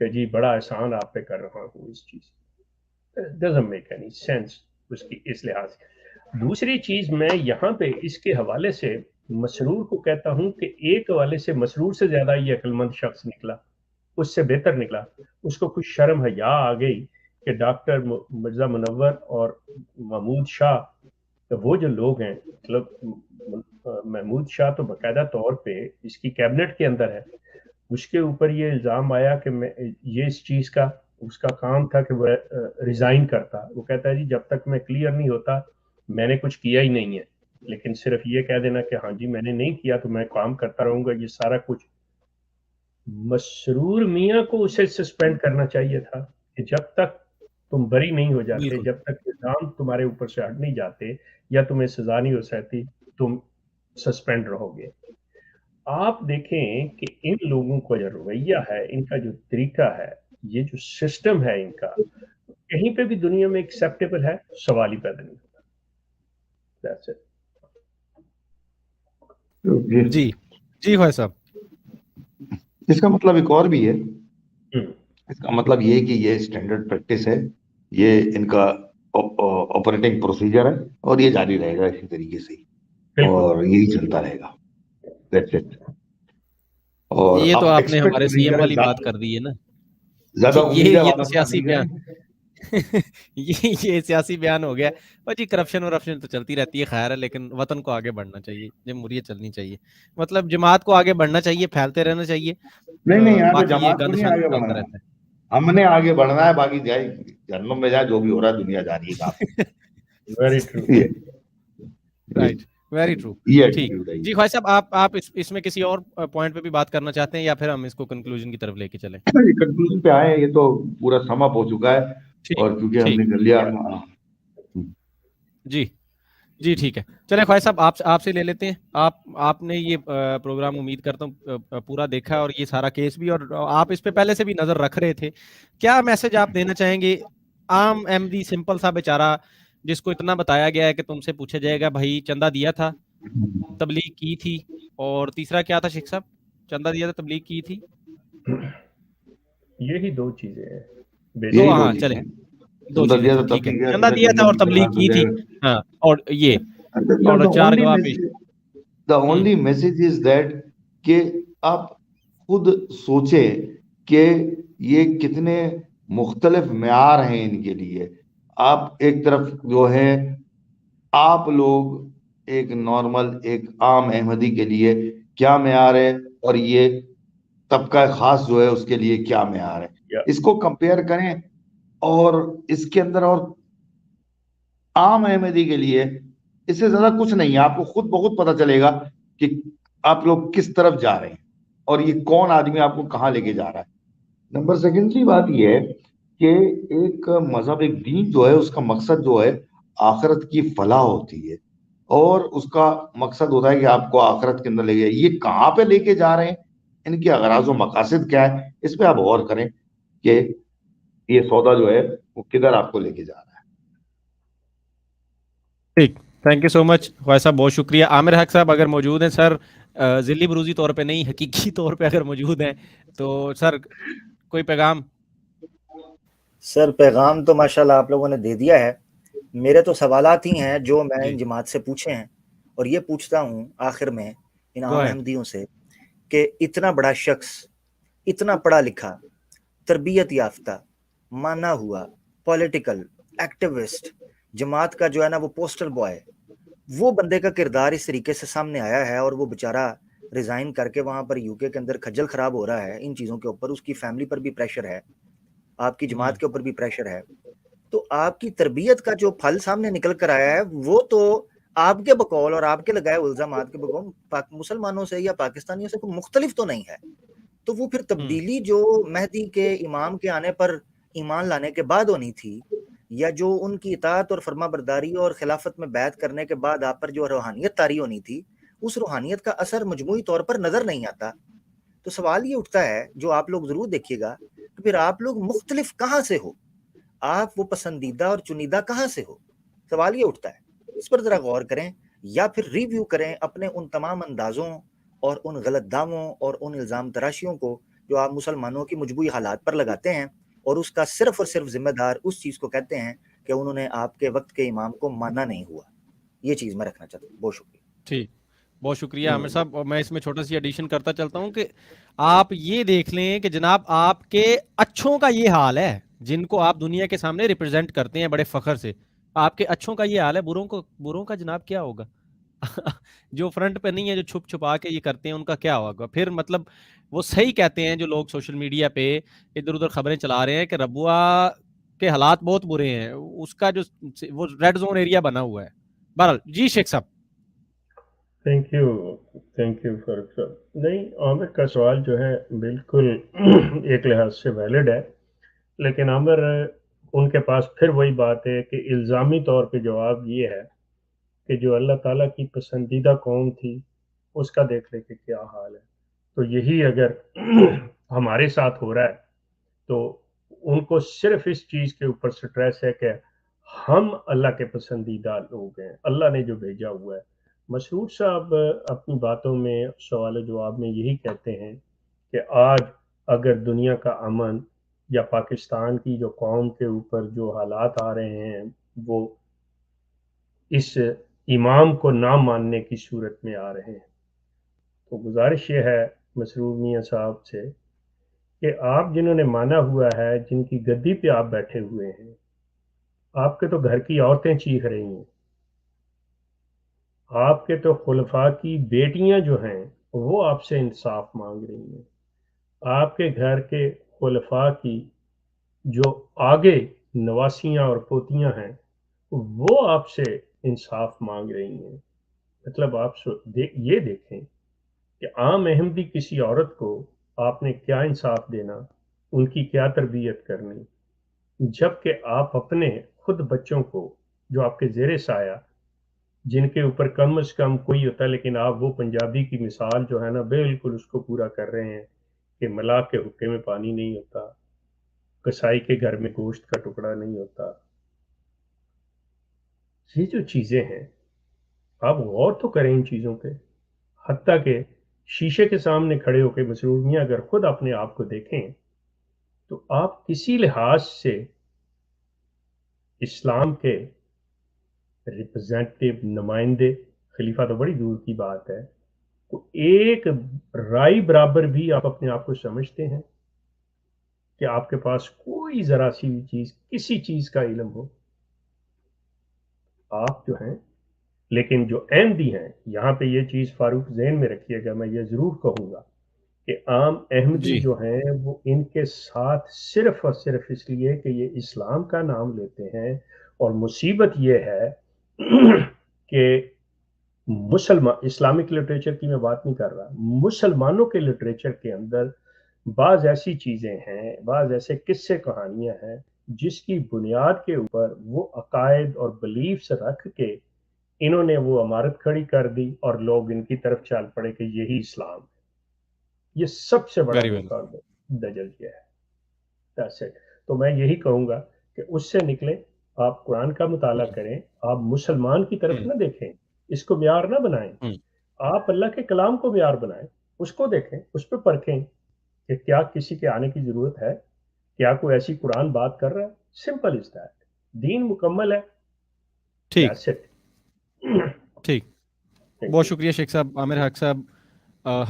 Speaker 1: کہ جی بڑا احسان آپ پہ کر رہا ہوں اس چیز. doesn't make any sense اس کی اس لحاظ سے. دوسری چیز میں یہاں پہ اس کے حوالے سے مسرور کو کہتا ہوں کہ ایک حوالے سے مسرور سے زیادہ یہ عقل مند شخص نکلا, اس سے بہتر نکلا. اس کو کچھ شرم حیا آ گئی کہ ڈاکٹر مرزا منور اور محمود شاہ, وہ جو لوگ ہیں, مطلب محمود شاہ تو باقاعدہ طور پہ اس کی کیبنٹ کے اندر ہے, اس کے اوپر یہ الزام آیا کہ میں یہ اس چیز کا اس کا کام تھا کہ وہ ریزائن کرتا. وہ کہتا ہے جی جب تک میں کلیئر نہیں ہوتا میں نے کچھ کیا ہی نہیں ہے, لیکن صرف یہ کہہ دینا کہ ہاں جی میں نے نہیں کیا تو میں کام کرتا رہوں گا, یہ سارا کچھ. مسرور میاں کو اسے سسپینڈ کرنا چاہیے تھا کہ جب تک تم بری نہیں ہو جاتے, جب تک الزام تمہارے اوپر سے ہٹ نہیں جاتے یا تمہیں سزا نہیں ہو سکتی, تم سسپینڈ رہو گے. آپ دیکھیں کہ ان لوگوں کا جو رویہ ہے, ان کا جو طریقہ ہے, یہ جو سسٹم ہے ان کا, کہیں پہ بھی دنیا میں ایکسیپٹیبل ہے, سوال ہی پیدا نہیں ہوتا. That's it.
Speaker 2: جی جی بھائی صاحب,
Speaker 3: اس کا مطلب ایک اور بھی ہے. اس کا مطلب یہ کہ یہ اسٹینڈرڈ پریکٹس ہے, یہ ان کا آپریٹنگ پروسیجر ہے, اور یہ جاری رہے گا اسی طریقے سے, اور یہی چلتا رہے گا. اور
Speaker 2: یہ تو آپ نے ہمارے سی ایم والی بات کر دی ہے نا, یہ تو سیاسی بیان یہ سیاسی بیان ہو گیا. اور جی کرپشن تو چلتی رہتی ہے, خیر ہے, لیکن وطن کو آگے بڑھنا چاہیے, جمہوریت چلنی چاہیے, مطلب جماعت کو آگے بڑھنا چاہیے, پھیلتے رہنا چاہیے.
Speaker 3: نہیں
Speaker 2: باقی یہ
Speaker 3: جماعت کو
Speaker 2: گند
Speaker 3: نہیں
Speaker 2: شند
Speaker 3: آگے
Speaker 2: چلتا
Speaker 3: بڑھنا,
Speaker 2: رہتا ہے.
Speaker 3: ہم نے آگے بڑھنا ہے, باقی جائے جہنم میں جائے, جو بھی ہو رہا ہے دنیا جاری ہے.
Speaker 1: Very true.
Speaker 2: Right, very true. ٹھیک جی خواجہ صاحب, آپ اس میں کسی اور پوائنٹ پہ بھی بات کرنا چاہتے ہیں یا پھر ہم اس کو کنکلوژن کی طرف لے کے چلیں؟
Speaker 3: کنکلوژن پہ آئے, یہ تو پورا سم اپ ہو چکا ہے, اور کیونکہ ہم نے کر لیا.
Speaker 2: جی ٹھیک ہے, چلیں خواجہ صاحب آپ سے لے لیتے ہیں. آپ نے یہ پروگرام امید کرتا ہوں پورا دیکھا, اور یہ سارا کیس بھی, اور آپ اس پہ پہلے سے بھی نظر رکھ رہے تھے. کیا میسج آپ دینا چاہیں گے عام احمدی سمپل سا بیچارہ جس کو اتنا بتایا گیا ہے کہ تم سے پوچھا جائے گا بھائی چندہ دیا تھا, تبلیغ کی تھی, اور تیسرا کیا تھا شیخ صاحب, چندہ دیا تھا, تبلیغ کی تھی,
Speaker 1: یہی دو چیزیں ہیں.
Speaker 2: دو, ہاں چلیں دو چیزیں تھیں, ٹھیک ہے, چندہ دیا تھا اور تبلیغ کی تھی, ہاں, اور یہ اور 4 گواہ پیش.
Speaker 3: The only message is that کہ آپ خود سوچیں کہ یہ کتنے مختلف معیار ہیں ان کے لیے. آپ ایک طرف جو ہے, آپ لوگ ایک نارمل ایک عام احمدی کے لیے کیا معیار ہے, اور یہ طبقہ خاص جو ہے اس کے لیے کیا معیار ہے, اس کو کمپیئر کریں. اور اس کے اندر اور عام احمدی کے لیے اس سے زیادہ کچھ نہیں ہے. آپ کو خود بخود پتہ چلے گا کہ آپ لوگ کس طرف جا رہے ہیں, اور یہ کون آدمی آپ کو کہاں لے کے جا رہا ہے. نمبر سیکنڈری بات یہ ہے کہ ایک مذہب, ایک دین جو ہے, اس کا مقصد جو ہے آخرت کی فلاح ہوتی ہے, اور اس کا مقصد ہوتا ہے کہ آپ کو آخرت کے اندر لے جائے. یہ کہاں پہ لے کے جا رہے ہیں, ان کے اغراض و مقاصد کیا ہے, اس پہ آپ غور کریں کہ یہ سودا جو ہے وہ کدھر آپ کو لے کے جا رہا ہے.
Speaker 2: ٹھیک, تھینک یو سو مچ خواجہ صاحب, بہت شکریہ. عامر حق صاحب اگر موجود ہیں سر, ذلی بروزی طور پہ نہیں, حقیقی طور پہ اگر موجود ہیں تو سر کوئی پیغام.
Speaker 4: سر پیغام تو ماشاءاللہ آپ لوگوں نے دے دیا ہے. میرے تو سوالات ہی ہیں جو میں ان جماعت سے پوچھے ہیں, اور یہ پوچھتا ہوں آخر میں ان عام احمدیوں سے کہ اتنا بڑا شخص, اتنا پڑھا لکھا, تربیت یافتہ, مانا ہوا, پولیٹیکل ایکٹیوسٹ, جماعت کا جو ہے نا وہ پوسٹر بوائے, وہ بندے کا کردار اس طریقے سے سامنے آیا ہے, اور وہ بیچارہ ریزائن کر کے وہاں پر UK کے اندر کھجل خراب ہو رہا ہے ان چیزوں کے اوپر. اس کی فیملی پر بھی پریشر ہے, آپ کی جماعت کے اوپر بھی پریشر ہے. تو آپ کی تربیت کا جو پھل سامنے نکل کر آیا ہے وہ تو آپ کے بقول اور آپ کے لگائے الزامات کے بقول مسلمانوں سے یا پاکستانیوں سے کوئی مختلف تو نہیں ہے. تو وہ پھر تبدیلی جو مہدی کے امام کے آنے پر ایمان لانے کے بعد ہونی تھی, یا جو ان کی اطاعت اور فرما برداری اور خلافت میں بیعت کرنے کے بعد آپ پر جو روحانیت طاری ہونی تھی, اس روحانیت کا اثر مجموعی طور پر نظر نہیں آتا. تو سوال یہ اٹھتا ہے, جو آپ لوگ ضرور دیکھیے گا, کہ پھر آپ لوگ مختلف کہاں سے ہو, آپ وہ پسندیدہ اور چنیدہ کہاں سے ہو. سوال یہ اٹھتا ہے, اس پر ذرا غور کریں, یا پھر ریویو کریں اپنے ان تمام اندازوں اور ان غلط دعووں اور ان الزام تراشیوں کو جو آپ مسلمانوں کی مجبوری حالات پر لگاتے ہیں اور اس کا صرف اور صرف ذمہ دار اس چیز کو کہتے ہیں کہ انہوں نے آپ کے وقت کے امام کو مانا نہیں ہوا. یہ چیز میں رکھنا چاہتا ہوں. بہت شکریہ.
Speaker 2: ٹھیک، بہت شکریہ عامر صاحب. اور میں اس میں چھوٹا سی ایڈیشن کرتا چلتا ہوں کہ آپ یہ دیکھ لیں کہ جناب آپ کے اچھوں کا یہ حال ہے جن کو آپ دنیا کے سامنے ریپرزینٹ کرتے ہیں بڑے فخر سے. آپ کے اچھوں کا یہ حال ہے. بروں کا جناب کیا ہوگا؟ جو فرنٹ پہ نہیں ہے، جو چھپ چھپا کے یہ کرتے ہیں، ان کا کیا ہوگا پھر؟ مطلب وہ صحیح کہتے ہیں جو لوگ سوشل میڈیا پہ ادھر ادھر خبریں چلا رہے ہیں کہ ربوہ کے حالات بہت برے ہیں، اس کا جو وہ ریڈ زون ایریا بنا ہوا ہے. بہرحال جی شیخ صاحب.
Speaker 1: تھینک یو فاروق صاحب. نہیں، عامر کا سوال جو ہے بالکل ایک لحاظ سے ویلڈ ہے، لیکن عامر ان کے پاس پھر وہی بات ہے کہ الزامی طور پہ جواب یہ ہے کہ جو اللہ تعالیٰ کی پسندیدہ قوم تھی اس کا دیکھ لے کہ کیا حال ہے. تو یہی اگر ہمارے ساتھ ہو رہا ہے تو ان کو صرف اس چیز کے اوپر سٹریس ہے کہ ہم اللہ کے پسندیدہ لوگ ہیں، اللہ نے جو بھیجا ہوا ہے. مسعود صاحب اپنی باتوں میں سوال و جواب میں یہی کہتے ہیں کہ آج اگر دنیا کا امن یا پاکستان کی جو قوم کے اوپر جو حالات آ رہے ہیں وہ اس امام کو نہ ماننے کی صورت میں آ رہے ہیں، تو گزارش یہ ہے مسرور میاں صاحب سے کہ آپ جنہوں نے مانا ہوا ہے، جن کی گدی پہ آپ بیٹھے ہوئے ہیں، آپ کے تو گھر کی عورتیں چیخ رہی ہیں، آپ کے تو خلفاء کی بیٹیاں جو ہیں وہ آپ سے انصاف مانگ رہی ہیں، آپ کے گھر کے خلفاء کی جو آگے نواسیاں اور پوتیاں ہیں وہ آپ سے انصاف مانگ رہی ہیں. مطلب آپ یہ دیکھیں کہ عام احمدی کسی عورت کو آپ نے کیا انصاف دینا، ان کی کیا تربیت کرنی، جبکہ آپ اپنے خود بچوں کو جو آپ کے زیر سایہ، جن کے اوپر کم از کم کوئی ہوتا ہے، لیکن آپ وہ پنجابی کی مثال جو ہے نا بالکل اس کو پورا کر رہے ہیں کہ ملا کے حکے میں پانی نہیں ہوتا، کسائی کے گھر میں گوشت کا ٹکڑا نہیں ہوتا. یہ جو چیزیں ہیں آپ غور تو کریں ان چیزوں پہ. حتیٰ کہ شیشے کے سامنے کھڑے ہو کے مسرور میاں اگر خود اپنے آپ کو دیکھیں تو آپ کسی لحاظ سے اسلام کے ریپرزینٹیو، نمائندے، خلیفہ تو بڑی دور کی بات ہے، تو ایک رائی برابر بھی آپ اپنے آپ کو سمجھتے ہیں کہ آپ کے پاس کوئی ذرا سی بھی چیز، کسی چیز کا علم ہو؟ آپ جو ہیں، لیکن جو احمدی ہیں، یہاں پہ یہ چیز فاروق ذہن میں رکھیے گا، میں یہ ضرور کہوں گا کہ عام احمدی
Speaker 2: جی
Speaker 1: جو ہیں وہ ان کے ساتھ صرف اور صرف اس لیے کہ یہ اسلام کا نام لیتے ہیں. اور مصیبت یہ ہے کہ اسلامک لٹریچر کی میں بات نہیں کر رہا، مسلمانوں کے لٹریچر کے اندر بعض ایسی چیزیں ہیں، بعض ایسے قصے کہانیاں ہیں جس کی بنیاد کے اوپر وہ عقائد اور بلیفز رکھ کے انہوں نے وہ عمارت کھڑی کر دی اور لوگ ان کی طرف چل پڑے کہ یہی اسلام ہے. یہ سب سے بڑا
Speaker 2: ویری ویل.
Speaker 1: دھوکہ دجل کیا ہے. That's it. تو میں یہی کہوں گا کہ اس سے نکلیں، آپ قرآن کا مطالعہ کریں، آپ مسلمان کی طرف نہ دیکھیں، اس کو معیار نہ بنائیں، آپ اللہ کے کلام کو معیار بنائیں، اس کو دیکھیں، اس پہ پرکھیں کہ کیا کسی کے آنے کی ضرورت ہے، کیا کوئی ایسی قرآن بات کر رہا ہے. Simple is that. دین مکمل ہے.
Speaker 2: ٹھیک
Speaker 1: That's it.
Speaker 2: ٹھیک. بہت شکریہ شیخ صاحب، عامر حق صاحب،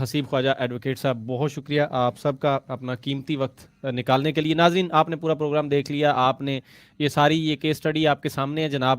Speaker 2: حسیب خواجہ ایڈوکیٹ صاحب، بہت شکریہ آپ سب کا اپنا قیمتی وقت نکالنے کے لیے. ناظرین، آپ نے پورا پروگرام دیکھ لیا، آپ نے یہ ساری یہ کیس اسٹڈی آپ کے سامنے ہے جناب.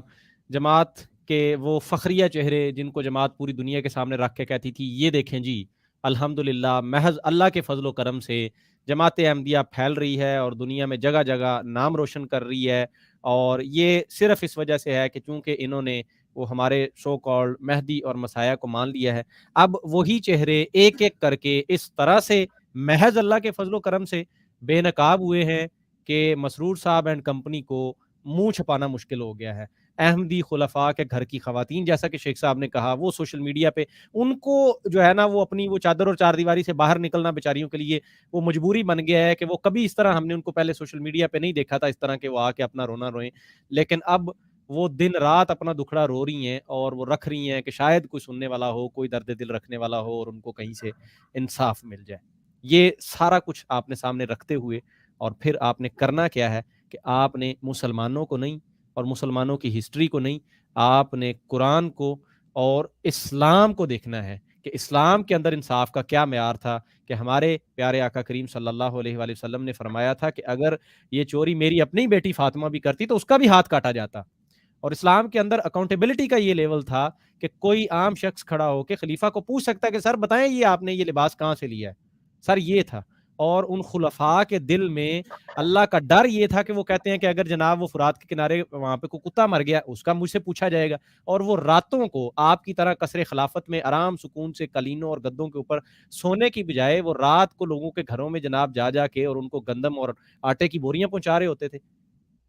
Speaker 2: جماعت کے وہ فخریہ چہرے جن کو جماعت پوری دنیا کے سامنے رکھ کے کہتی تھی، یہ دیکھیں جی الحمدللہ محض اللہ کے فضل و کرم سے جماعت احمدیہ پھیل رہی ہے اور دنیا میں جگہ جگہ نام روشن کر رہی ہے. اور یہ صرف اس وجہ سے ہے کہ چونکہ انہوں نے وہ ہمارے سو کالڈ مہدی اور مسیح کو مان لیا ہے. اب وہی چہرے ایک ایک کر کے اس طرح سے محض اللہ کے فضل و کرم سے بے نقاب ہوئے ہیں کہ مسرور صاحب اینڈ کمپنی کو منہ چھپانا مشکل ہو گیا ہے. احمدی خلفاء کے گھر کی خواتین، جیسا کہ شیخ صاحب نے کہا، وہ سوشل میڈیا پہ ان کو جو ہے نا وہ اپنی وہ چادر اور چار دیواری سے باہر نکلنا بیچاریوں کے لیے وہ مجبوری بن گیا ہے کہ وہ کبھی اس طرح، ہم نے ان کو پہلے سوشل میڈیا پہ نہیں دیکھا تھا اس طرح کہ وہ آ کے اپنا رونا روئیں، لیکن اب وہ دن رات اپنا دکھڑا رو رہی ہیں اور وہ رکھ رہی ہیں کہ شاید کوئی سننے والا ہو، کوئی درد دل رکھنے والا ہو اور ان کو کہیں سے انصاف مل جائے. یہ سارا کچھ آپ نے سامنے رکھتے ہوئے اور پھر آپ نے کرنا کیا ہے کہ آپ نے مسلمانوں کو نہیں اور مسلمانوں کی ہسٹری کو نہیں، آپ نے قرآن کو اور اسلام کو دیکھنا ہے کہ اسلام کے اندر انصاف کا کیا معیار تھا، کہ ہمارے پیارے آقا کریم صلی اللہ علیہ وآلہ وسلم نے فرمایا تھا کہ اگر یہ چوری میری اپنی بیٹی فاطمہ بھی کرتی تو اس کا بھی ہاتھ کاٹا جاتا. اور اسلام کے اندر اکاؤنٹیبلٹی کا یہ لیول تھا کہ کوئی عام شخص کھڑا ہو کے خلیفہ کو پوچھ سکتا ہے کہ سر بتائیں یہ آپ نے یہ لباس کہاں سے لیا ہے، سر یہ تھا. اور ان خلفاء کے دل میں اللہ کا ڈر یہ تھا کہ وہ کہتے ہیں کہ اگر جناب وہ فرات کے کنارے وہاں پہ کوئی کتا مر گیا اس کا مجھ سے پوچھا جائے گا. اور وہ راتوں کو آپ کی طرح قصر خلافت میں آرام سکون سے قلینوں اور گدوں کے اوپر سونے کی بجائے وہ رات کو لوگوں کے گھروں میں جناب جا جا کے اور ان کو گندم اور آٹے کی بوریاں پہنچا رہے ہوتے تھے.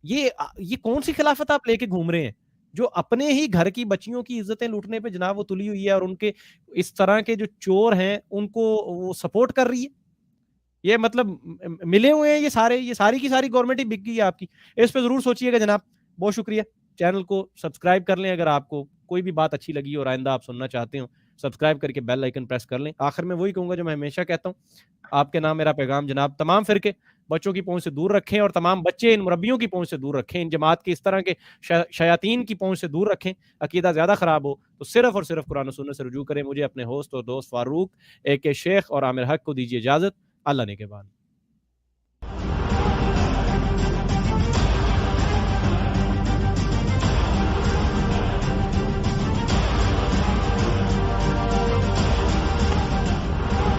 Speaker 2: یہ کون سی خلافت آپ لے کے گھوم رہے ہیں جو اپنے ہی گھر کی بچیوں کی عزتیں لوٹنے پہ جناب وہ تلی ہوئی ہے اور ان کے اس طرح کے جو چور ہیں ان کو وہ سپورٹ کر رہی ہے. یہ مطلب ملے ہوئے ہیں یہ ساری کی ساری گورنمنٹ ہی بک گئی ہے آپ کی. اس پہ ضرور سوچیے گا جناب. بہت شکریہ. چینل کو سبسکرائب کر لیں اگر آپ کو کوئی بھی بات اچھی لگی اور آئندہ آپ سننا چاہتے ہو سبسکرائب کر کے بیل آئیکن پریس کر لیں. آخر میں وہی کہوں گا جو میں ہمیشہ کہتا ہوں، آپ کے نام میرا پیغام جناب تمام فرقے بچوں کی پہنچ سے دور رکھیں اور تمام بچے ان مربیوں کی پہنچ سے دور رکھیں، ان جماعت کے اس طرح کے شیاطین کی پہنچ سے دور رکھیں. عقیدہ زیادہ خراب ہو تو صرف اور صرف قرآن و سنت سے رجوع کریں. مجھے اپنے ہوسٹ اور دوست فاروق AK شیخ اور عامر حق کو دیجیے اجازت. اللہ نے کے بعد.